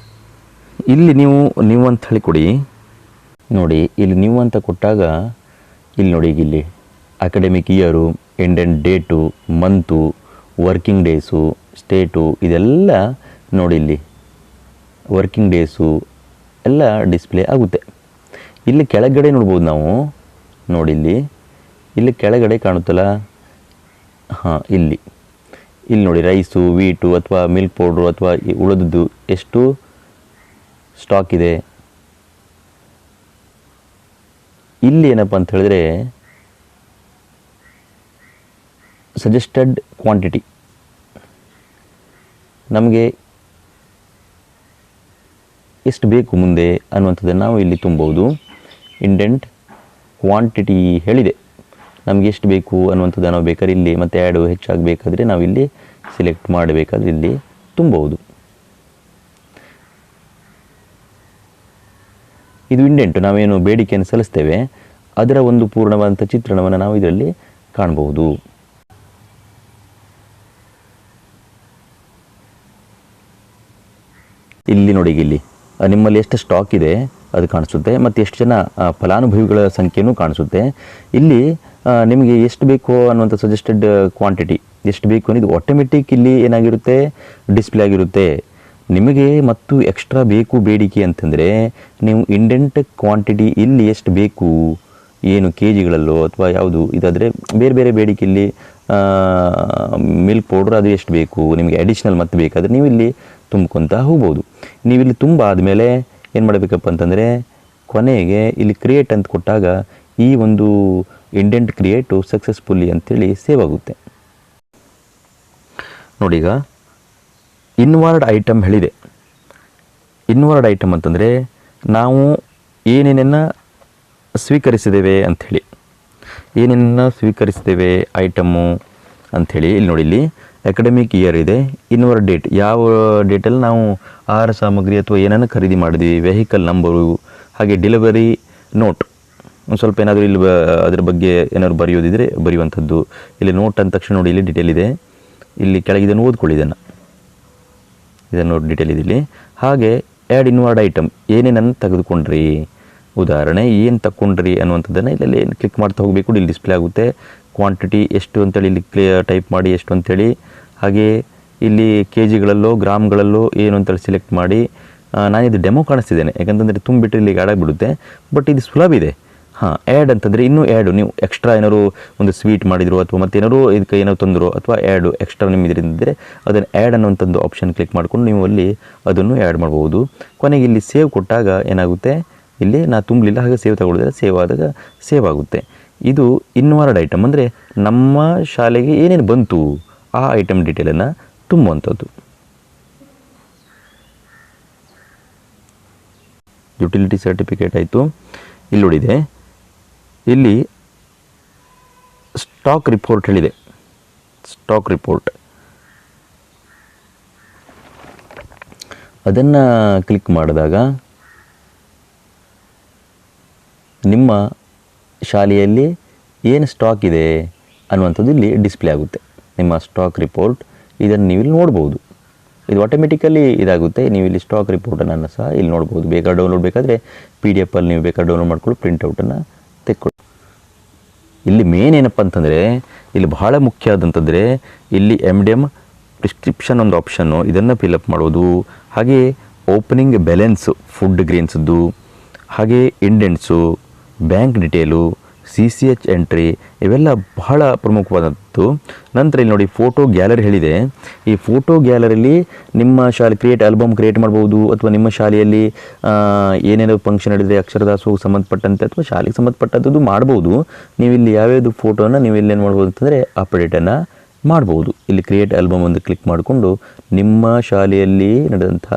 ಇಲ್ಲಿ ನೀವು ಅಂತ ಹೇಳಿ ಕೊಡಿ ನೋಡಿ. ಇಲ್ಲಿ ನೀವು ಅಂತ ಕೊಟ್ಟಾಗ ಇಲ್ಲಿ ನೋಡಿ, ಇಲ್ಲಿ academic year, indent date, month, working days, state ಇದೆಲ್ಲ ನೋಡಿ. ಇಲ್ಲಿ ವರ್ಕಿಂಗ್ ಡೇಸು ಎಲ್ಲ ಡಿಸ್ಪ್ಲೇ ಆಗುತ್ತೆ. ಇಲ್ಲಿ ಕೆಳಗಡೆ ನೋಡ್ಬೋದು ನಾವು ನೋಡಿ. ಇಲ್ಲಿ ಕೆಳಗಡೆ ಕಾಣುತ್ತಲ್ಲ, ಇಲ್ಲಿ ನೋಡಿ ರೈಸು, ವೀಟು ಅಥವಾ ಮಿಲ್ಕ್ ಪೌಡ್ರು ಅಥವಾ ಉಳಿದದ್ದು ಎಷ್ಟು ಸ್ಟಾಕ್ ಇದೆ. ಇಲ್ಲಿ ಏನಪ್ಪ ಅಂತ ಹೇಳಿದ್ರೆ ಸಜೆಸ್ಟೆಡ್ ಕ್ವಾಂಟಿಟಿ, ನಮಗೆ ಎಷ್ಟು ಬೇಕು ಮುಂದೆ ಅನ್ನುವಂಥದ್ದನ್ನು ನಾವು ಇಲ್ಲಿ ತುಂಬೋದು. ಇಂಡೆಂಟ್ ಕ್ವಾಂಟಿಟಿ ಹೇಳಿದೆ, ನಮಗೆ ಎಷ್ಟು ಬೇಕು ಅನ್ನುವಂಥದ್ದು ನಾವು ಬೇಕಾದ್ರೆ ಇಲ್ಲಿ ಮತ್ತೆ ಆ್ಯಡು ಹೆಚ್ಚಾಗಬೇಕಾದ್ರೆ ನಾವು ಇಲ್ಲಿ ಸೆಲೆಕ್ಟ್ ಮಾಡಬೇಕಾದ್ರೆ ಇಲ್ಲಿ ತುಂಬಬಹುದು. ಇದು ಇಂಡೆಂಟು, ನಾವೇನು ಬೇಡಿಕೆಯನ್ನು ಸಲ್ಲಿಸ್ತೇವೆ ಅದರ ಒಂದು ಪೂರ್ಣವಾದಂಥ ಚಿತ್ರಣವನ್ನು ನಾವು ಇದರಲ್ಲಿ ಕಾಣಬಹುದು. ಇಲ್ಲಿ ನೋಡಿ, ಇಲ್ಲಿ ನಿಮ್ಮಲ್ಲಿ ಎಷ್ಟು ಸ್ಟಾಕ್ ಇದೆ ಅದು ಕಾಣಿಸುತ್ತೆ, ಮತ್ತು ಎಷ್ಟು ಜನ ಫಲಾನುಭವಿಗಳ ಸಂಖ್ಯೆಯೂ ಕಾಣಿಸುತ್ತೆ. ಇಲ್ಲಿ ನಿಮಗೆ ಎಷ್ಟು ಬೇಕು ಅನ್ನುವಂಥ ಸಜೆಸ್ಟೆಡ್ ಕ್ವಾಂಟಿಟಿ ಎಷ್ಟು ಬೇಕು ಅನ್ನೋದು ಆಟೋಮೆಟಿಕ್ ಇಲ್ಲಿ ಏನಾಗಿರುತ್ತೆ ಡಿಸ್ಪ್ಲೇ ಆಗಿರುತ್ತೆ. ನಿಮಗೆ ಮತ್ತು ಎಕ್ಸ್ಟ್ರಾ ಬೇಕು ಬೇಡಿಕೆ ಅಂತಂದರೆ ನೀವು ಇಂಡೆಂಟ್ ಕ್ವಾಂಟಿಟಿ ಇಲ್ಲಿ ಎಷ್ಟು ಬೇಕು, ಏನು ಕೆ ಜಿಗಳಲ್ಲೋ ಅಥವಾ ಯಾವುದು ಇದಾದರೆ ಬೇರೆ ಬೇರೆ ಬೇಡಿಕೆ ಇಲ್ಲಿ ಮಿಲ್ಕ್ ಪೌಡ್ರ್ ಅದು ಎಷ್ಟು ಬೇಕು ನಿಮಗೆ ಅಡಿಷ್ನಲ್ ಮತ್ತೆ ಬೇಕಾದರೆ ನೀವು ಇಲ್ಲಿ ತುಂಬ್ಕೊತಾ ಹೋಗ್ಬೋದು. ನೀವಿಲ್ಲಿ ತುಂಬ ಆದಮೇಲೆ ಏನು ಮಾಡಬೇಕಪ್ಪ ಅಂತಂದರೆ ಕೊನೆಗೆ ಇಲ್ಲಿ ಕ್ರಿಯೇಟ್ ಅಂತ ಕೊಟ್ಟಾಗ ಈ ಒಂದು ಇಂಡೆಂಟ್ ಕ್ರಿಯೇಟು ಸಕ್ಸಸ್ಫುಲ್ಲಿ ಅಂತೇಳಿ ಸೇವ್ ಆಗುತ್ತೆ. ನೋಡಿ, ಈಗ ಇನ್ವರ್ಡ್ ಐಟಮ್ ಹೇಳಿದೆ. ಇನ್ವರ್ಡ್ ಐಟಮ್ ಅಂತಂದರೆ ನಾವು ಏನೇನನ್ನು ಸ್ವೀಕರಿಸಿದ್ದೇವೆ ಅಂಥೇಳಿ, ಏನೇನನ್ನು ಸ್ವೀಕರಿಸಿದ್ದೇವೆ ಐಟಮ್ಮು ಅಂಥೇಳಿ ಇಲ್ಲಿ ನೋಡಿ. ಇಲ್ಲಿ ಅಕಾಡೆಮಿಕ್ ಇಯರ್ ಇದೆ, ಇನ್ವರ್ಡ್ ಡೇಟ್ ಯಾವ ಡೇಟಲ್ಲಿ ನಾವು ಆಹಾರ ಸಾಮಗ್ರಿ ಅಥವಾ ಏನನ್ನು ಖರೀದಿ ಮಾಡಿದ್ವಿ, ವೆಹಿಕಲ್ ನಂಬರು, ಹಾಗೆ ಡೆಲಿವರಿ ನೋಟ್ ಒಂದು ಸ್ವಲ್ಪ ಏನಾದರೂ ಇಲ್ಲಿ ಅದ್ರ ಬಗ್ಗೆ ಏನಾದ್ರು ಬರೆಯೋದಿದ್ರೆ ಬರೆಯುವಂಥದ್ದು. ಇಲ್ಲಿ ನೋಟ್ ಅಂದ ತಕ್ಷಣ ನೋಡಿ ಇಲ್ಲಿ ಡೀಟೇಲ್ ಇದೆ. ಇಲ್ಲಿ ಕೆಳಗೆ ಇದನ್ನು ಓದ್ಕೊಳ್ಳಿ, ಇದನ್ನು ಡೀಟೇಲ್ ಇದೆ ಇಲ್ಲಿ. ಹಾಗೆ ಆ್ಯಡ್ ಇನ್ವರ್ಡ್ ಐಟಮ್ ಏನೇನನ್ನು ತೆಗೆದುಕೊಂಡ್ರಿ, ಉದಾಹರಣೆ ಏನು ತಗೊಂಡ್ರಿ ಅನ್ನುವಂಥದ್ದನ್ನು ಇಲ್ಲೆಲ್ಲಿ ಕ್ಲಿಕ್ ಮಾಡ್ತಾ ಹೋಗಬೇಕು. ಇಲ್ಲಿ ಡಿಸ್ಪ್ಲೇ ಆಗುತ್ತೆ. ಕ್ವಾಂಟಿಟಿ ಎಷ್ಟು ಅಂತೇಳಿ ಇಲ್ಲಿ ಟೈಪ್ ಮಾಡಿ ಎಷ್ಟು ಅಂಥೇಳಿ, ಹಾಗೆ ಇಲ್ಲಿ ಕೆ ಜಿಗಳಲ್ಲೋ ಗ್ರಾಮ್ಗಳಲ್ಲೋ ಏನು ಅಂತೇಳಿ ಸೆಲೆಕ್ಟ್ ಮಾಡಿ. ನಾನಿದು ಡೆಮೋ ಕಾಣಿಸ್ತಿದ್ದೇನೆ ಯಾಕಂತಂದರೆ ತುಂಬಿಟ್ಟು ಇಲ್ಲಿಗೆ ಆಡಾಗ್ಬಿಡುತ್ತೆ, ಬಟ್ ಇದು ಸುಲಭ ಇದೆ. ಆ್ಯಡ್ ಅಂತಂದರೆ ಇನ್ನೂ ಆ್ಯಡು ನೀವು ಎಕ್ಸ್ಟ್ರಾ ಏನಾದ್ರು ಒಂದು ಸ್ವೀಟ್ ಮಾಡಿದ್ರು ಅಥವಾ ಮತ್ತೇನಾದ್ರು ಇದಕ್ಕೆ ಏನೋ ತಂದರು ಅಥವಾ ಆ್ಯಡು ಎಕ್ಸ್ಟ್ರಾ ನಿಮ್ಮ ಇದರಿಂದ ಅದನ್ನು ಆ್ಯಡ್ ಅನ್ನುವಂಥದ್ದು ಆಪ್ಷನ್ ಕ್ಲಿಕ್ ಮಾಡ್ಕೊಂಡು ನೀವು ಅಲ್ಲಿ ಅದನ್ನು ಆ್ಯಡ್ ಮಾಡ್ಬೋದು. ಕೊನೆಗೆ ಇಲ್ಲಿ ಸೇವ್ ಕೊಟ್ಟಾಗ ಏನಾಗುತ್ತೆ, ಇಲ್ಲಿ ನಾನು ತುಂಬಲಿಲ್ಲ ಹಾಗೆ ಸೇವ್ ತಗೊಳಿದ್ರೆ ಸೇವ್ ಆದಾಗ ಸೇವ್ ಆಗುತ್ತೆ. ಇದು ಇನ್ವರ್ಡ್ ಐಟಮ್ ಅಂದರೆ ನಮ್ಮ ಶಾಲೆಗೆ ಏನೇನು ಬಂತು ಆ ಐಟಮ್ ಡೀಟೇಲನ್ನು ತುಂಬುವಂಥದ್ದು. ಯುಟಿಲಿಟಿ ಸರ್ಟಿಫಿಕೇಟ್ ಆಯಿತು. ಇಲ್ಲಿ ನೋಡಿದೆ, ಇಲ್ಲಿ ಸ್ಟಾಕ್ ರಿಪೋರ್ಟ್ ಹೇಳಿದೆ. ಸ್ಟಾಕ್ ರಿಪೋರ್ಟ್ ಅದನ್ನು ಕ್ಲಿಕ್ ಮಾಡಿದಾಗ ನಿಮ್ಮ ಶಾಲೆಯಲ್ಲಿ ಏನು ಸ್ಟಾಕ್ ಇದೆ ಅನ್ನುವಂಥದ್ದು ಇಲ್ಲಿ ಡಿಸ್ಪ್ಲೇ ಆಗುತ್ತೆ. ನಿಮ್ಮ ಸ್ಟಾಕ್ ರಿಪೋರ್ಟ್ ಇದನ್ನು ನೀವು ಇಲ್ಲಿ ನೋಡ್ಬೋದು. ಇದು ಆಟೋಮೆಟಿಕಲಿ ಇದಾಗುತ್ತೆ. ನೀವು ಇಲ್ಲಿ ಸ್ಟಾಕ್ ರಿಪೋರ್ಟನ್ನು ಸಹ ಇಲ್ಲಿ ನೋಡ್ಬೋದು. ಬೇಕಾದ್ರೆ ಡೌನ್ಲೋಡ್ ಬೇಕಾದರೆ PDF ಅಲ್ಲಿ ನೀವು ಬೇಕಾದ್ರೆ ಡೌನ್ಲೋಡ್ ಮಾಡ್ಕೊಳ್ಳಿ, ಪ್ರಿಂಟೌಟನ್ನು ತೆಕ್ಕೊಳ್ಳಿ. ಇಲ್ಲಿ ಮೇನ್ ಏನಪ್ಪ ಅಂತಂದರೆ ಇಲ್ಲಿ ಬಹಳ ಮುಖ್ಯ ಆದಂತಂದರೆ ಇಲ್ಲಿ MDM ಪ್ರಿಸ್ಕ್ರಿಪ್ಷನ್ ಒಂದು ಆಪ್ಷನ್ನು, ಇದನ್ನು ಫಿಲಪ್ ಮಾಡೋದು. ಹಾಗೆ ಓಪನಿಂಗ್ ಬ್ಯಾಲೆನ್ಸು, ಫುಡ್ ಗ್ರೇನ್ಸ್ದು, ಹಾಗೆ ಇಂಡೆಂಟ್ಸು, ಬ್ಯಾಂಕ್ ಡಿಟೇಲು, CCH ಎಂಟ್ರಿ, ಇವೆಲ್ಲ ಬಹಳ ಪ್ರಮುಖವಾದದ್ದು. ನಂತರ ಇಲ್ಲಿ ನೋಡಿ ಫೋಟೋ ಗ್ಯಾಲರಿ ಹೇಳಿದೆ. ಈ ಫೋಟೋ ಗ್ಯಾಲರಿಲಿ ನಿಮ್ಮ ಶಾಲೆ ಆಲ್ಬಮ್ ಕ್ರಿಯೇಟ್ ಮಾಡ್ಬೋದು, ಅಥವಾ ನಿಮ್ಮ ಶಾಲೆಯಲ್ಲಿ ಏನೇನೋ ಫಂಕ್ಷನ್ ಹೇಳಿದರೆ ಅಕ್ಷರದಾಸೋಹ ಸಂಬಂಧಪಟ್ಟಂತೆ ಅಥವಾ ಶಾಲೆಗೆ ಸಂಬಂಧಪಟ್ಟದ್ದು ಮಾಡ್ಬೋದು. ನೀವು ಇಲ್ಲಿ ಯಾವ್ಯಾವುದು ಫೋಟೋನ ನೀವು ಇಲ್ಲೇನು ಮಾಡ್ಬೋದು ಅಂತಂದರೆ ಅಪ್ಡೇಟನ್ನು ಮಾಡ್ಬೋದು. ಇಲ್ಲಿ ಕ್ರಿಯೇಟ್ ಆಲ್ಬಮ್ ಒಂದು ಕ್ಲಿಕ್ ಮಾಡಿಕೊಂಡು ನಿಮ್ಮ ಶಾಲೆಯಲ್ಲಿ ನಡೆದಂಥ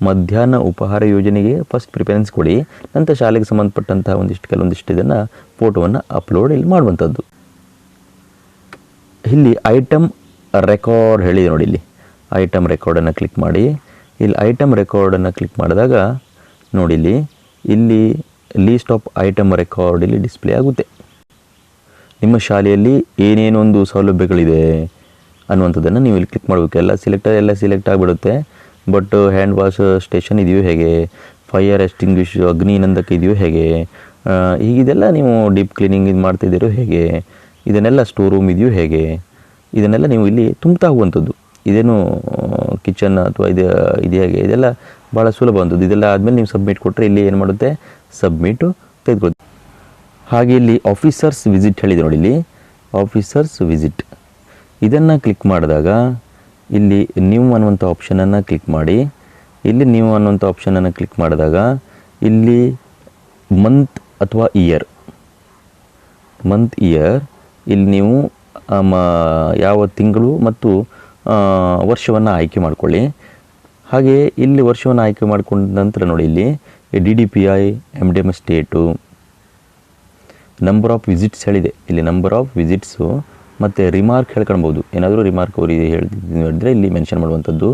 ಮಧ್ಯಾಹ್ನ ಉಪಹಾರ ಯೋಜನೆಗೆ ಫಸ್ಟ್ ಪ್ರಿಫರೆನ್ಸ್ ಕೊಡಿ. ನಂತರ ಶಾಲೆಗೆ ಸಂಬಂಧಪಟ್ಟಂಥ ಕೆಲವೊಂದಿಷ್ಟು ಇದನ್ನು ಫೋಟೋವನ್ನು ಅಪ್ಲೋಡ್ ಇಲ್ಲಿ ಮಾಡುವಂಥದ್ದು. ಇಲ್ಲಿ ಐಟಮ್ ರೆಕಾರ್ಡ್ ಹೇಳಿದೆ ನೋಡಿ, ಇಲ್ಲಿ ಐಟಮ್ ರೆಕಾರ್ಡನ್ನು ಕ್ಲಿಕ್ ಮಾಡಿ. ಇಲ್ಲಿ ಐಟಮ್ ರೆಕಾರ್ಡನ್ನು ಕ್ಲಿಕ್ ಮಾಡಿದಾಗ ನೋಡಿ, ಇಲ್ಲಿ ಲೀಸ್ಟ್ ಆಫ್ ಐಟಮ್ ರೆಕಾರ್ಡ್ ಇಲ್ಲಿ ಡಿಸ್ಪ್ಲೇ ಆಗುತ್ತೆ. ನಿಮ್ಮ ಶಾಲೆಯಲ್ಲಿ ಏನೇನೊಂದು ಸೌಲಭ್ಯಗಳಿದೆ ಅನ್ನುವಂಥದ್ದನ್ನು ನೀವು ಇಲ್ಲಿ ಕ್ಲಿಕ್ ಮಾಡಬೇಕು. ಎಲ್ಲ ಸಿಲೆಕ್ಟ್ ಆಗಿಬಿಡುತ್ತೆ. ಬಟ್ ಹ್ಯಾಂಡ್ ವಾಶ್ ಸ್ಟೇಷನ್ ಇದೆಯೋ ಹೇಗೆ, ಫೈರ್ ಎಕ್ಸ್ಟಿಂಗ್ವಿಷ್ ಅಗ್ನಿನಂದಕ ಇದೆಯೋ ಹೇಗೆ, ಹೀಗಿದೆಲ್ಲ ನೀವು ಡೀಪ್ ಕ್ಲೀನಿಂಗ್ ಇದು ಮಾಡ್ತಾಯಿದ್ದೀರೋ ಹೇಗೆ, ಇದನ್ನೆಲ್ಲ ಸ್ಟೋರ್ ರೂಮ್ ಇದೆಯೋ ಹೇಗೆ, ಇದನ್ನೆಲ್ಲ ನೀವು ಇಲ್ಲಿ ತುಂಬ್ತಾ ಹೋಗುವಂಥದ್ದು. ಇದೇನು ಕಿಚನ್ ಅಥವಾ ಇದು ಹೇಗೆ, ಇದೆಲ್ಲ ಭಾಳ ಸುಲಭವಂಥದ್ದು. ಇದೆಲ್ಲ ಆದಮೇಲೆ ನೀವು ಸಬ್ಮಿಟ್ ಕೊಟ್ಟರೆ ಇಲ್ಲಿ ಏನು ಮಾಡುತ್ತೆ, ಸಬ್ಮಿಟು ತೆಗೆದುಕೊಳ್ಳಿ. ಹಾಗೆ ಇಲ್ಲಿ ಆಫೀಸರ್ಸ್ ವಿಸಿಟ್ ಹೇಳಿದೆ ನೋಡಿ, ಇಲ್ಲಿ ಆಫೀಸರ್ಸ್ ವಿಸಿಟ್ ಇದನ್ನು ಕ್ಲಿಕ್ ಮಾಡಿದಾಗ ಇಲ್ಲಿ ನ್ಯೂ ಅನ್ನುವಂಥ ಆಪ್ಷನನ್ನು ಕ್ಲಿಕ್ ಮಾಡಿ. ಇಲ್ಲಿ ನ್ಯೂ ಅನ್ನುವಂಥ ಆಪ್ಷನನ್ನು ಕ್ಲಿಕ್ ಮಾಡಿದಾಗ ಇಲ್ಲಿ ಮಂತ್ ಅಥವಾ ಇಯರ್ ಇಲ್ಲಿ ನೀವು ಯಾವ ತಿಂಗಳು ಮತ್ತು ವರ್ಷವನ್ನು ಆಯ್ಕೆ ಮಾಡಿಕೊಳ್ಳಿ. ಹಾಗೆ ಇಲ್ಲಿ ವರ್ಷವನ್ನು ಆಯ್ಕೆ ಮಾಡಿಕೊಂಡ ನಂತರ ನೋಡಿ, ಇಲ್ಲಿ DDPI MDM state, number of visits ಹೇಳಿದೆ. ಇಲ್ಲಿ ನಂಬರ್ ಆಫ್ ವಿಸಿಟ್ಸು ಮತ್ತು ರಿಮಾರ್ಕ್ ಹೇಳ್ಕೊಳ್ಬೋದು. ಏನಾದರೂ ರಿಮಾರ್ಕ್ ಅವರಿಗೆ ಹೇಳಿದ್ರೆ ಇಲ್ಲಿ ಮೆನ್ಷನ್ ಮಾಡುವಂಥದ್ದು.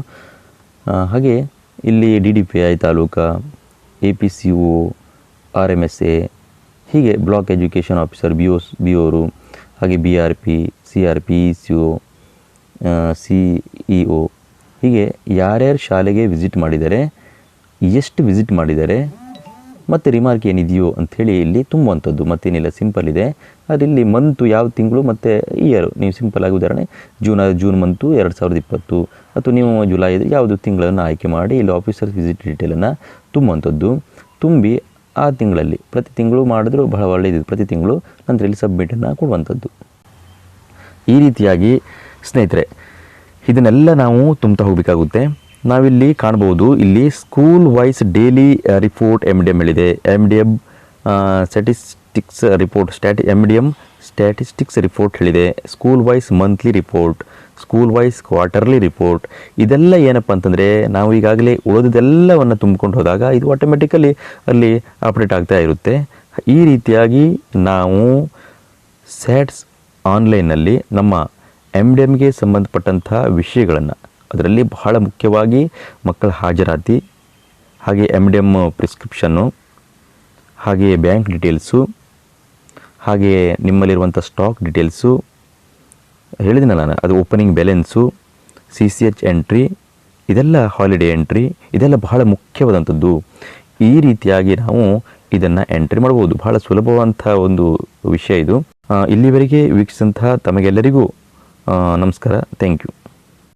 ಹಾಗೆ ಇಲ್ಲಿ DDPI ತಾಲೂಕಾ, APCO, RMSA, ಹೀಗೆ ಬ್ಲಾಕ್ ಎಜುಕೇಷನ್ ಆಫೀಸರ್, BOರು, ಹಾಗೆ BRP, CRP, ECO, CEO, ಹೀಗೆ ಯಾರ್ಯಾರು ಶಾಲೆಗೆ ವಿಸಿಟ್ ಮಾಡಿದ್ದಾರೆ, ಎಷ್ಟು ವಿಸಿಟ್ ಮಾಡಿದ್ದಾರೆ ಮತ್ತು ರಿಮಾರ್ಕ್ ಏನಿದೆಯೋ ಅಂಥೇಳಿ ಇಲ್ಲಿ ತುಂಬುವಂಥದ್ದು. ಮತ್ತೇನಿಲ್ಲ, ಸಿಂಪಲ್ ಇದೆ. ಅದಿಲ್ಲಿ ಮಂತು ಯಾವ ತಿಂಗಳು ಮತ್ತು ಇಯರು ನೀವು ಸಿಂಪಲ್ಲಾಗಿ ಉದಾಹರಣೆ ಜೂನ್ ಮಂತು 2020, ಅಥವಾ ನೀವು ಜುಲೈ ಯಾವುದು ತಿಂಗಳನ್ನು ಆಯ್ಕೆ ಮಾಡಿ ಇಲ್ಲಿ ಆಫೀಸರ್ಸ್ ವಿಸಿಟ್ ಡೀಟೇಲನ್ನು ತುಂಬುವಂಥದ್ದು. ತುಂಬಿ ಆ ತಿಂಗಳಲ್ಲಿ ಪ್ರತಿ ತಿಂಗಳು ಮಾಡಿದ್ರೂ ಬಹಳ ಒಳ್ಳೆಯದು, ಪ್ರತಿ ತಿಂಗಳು. ನಂತರ ಇಲ್ಲಿ ಸಬ್ಮಿಟನ್ನು ಕೊಡುವಂಥದ್ದು. ಈ ರೀತಿಯಾಗಿ ಸ್ನೇಹಿತರೆ ಇದನ್ನೆಲ್ಲ ನಾವು ತುಂಬ್ತಾ ಹೋಗಬೇಕಾಗುತ್ತೆ. ನಾವಿಲ್ಲಿ ಕಾಣ್ಬೋದು, ಇಲ್ಲಿ school wise daily report MDM ಹೇಳಿದೆ. MDM statistics report MDM statistics report ಹೇಳಿದೆ. School wise monthly report, school wise quarterly report. ಇದೆಲ್ಲ ಏನಪ್ಪ ಅಂತಂದರೆ ನಾವು ಈಗಾಗಲೇ ಉಳಿದೆಲ್ಲವನ್ನು ತುಂಬಿಕೊಂಡು ಹೋದಾಗ ಇದು ಆಟೋಮೆಟಿಕಲಿ ಅಲ್ಲಿ ಅಪ್ಡೇಟ್ ಆಗ್ತಾ ಇರುತ್ತೆ. ಈ ರೀತಿಯಾಗಿ ನಾವು ಸ್ಯಾಟ್ಸ್ ಆನ್ಲೈನಲ್ಲಿ ನಮ್ಮ MDMಗೆ ಸಂಬಂಧಪಟ್ಟಂಥ ವಿಷಯಗಳನ್ನು, ಅದರಲ್ಲಿ ಬಹಳ ಮುಖ್ಯವಾಗಿ ಮಕ್ಕಳ ಹಾಜರಾತಿ, ಹಾಗೆ MDM ಪ್ರಿಸ್ಕ್ರಿಪ್ಷನ್ನು, ಹಾಗೆ ಬ್ಯಾಂಕ್ ಡೀಟೇಲ್ಸು, ಹಾಗೆ ನಿಮ್ಮಲ್ಲಿರುವಂಥ ಸ್ಟಾಕ್ ಡೀಟೇಲ್ಸು ಹೇಳಿದಿನಲ್ಲ ನಾನು, ಅದು ಓಪನಿಂಗ್ ಬ್ಯಾಲೆನ್ಸು, CCH ಎಂಟ್ರಿ, ಇದೆಲ್ಲ ಹಾಲಿಡೇ ಎಂಟ್ರಿ, ಇದೆಲ್ಲ ಬಹಳ ಮುಖ್ಯವಾದಂಥದ್ದು. ಈ ರೀತಿಯಾಗಿ ನಾವು ಇದನ್ನು ಎಂಟ್ರಿ ಮಾಡ್ಬೋದು. ಬಹಳ ಸುಲಭವಂಥ ಒಂದು ವಿಷಯ ಇದು. ಇಲ್ಲಿವರೆಗೆ ವೀಕ್ಷಿಸಿದಂತಹ ತಮಗೆಲ್ಲರಿಗೂ ನಮಸ್ಕಾರ. Thank you.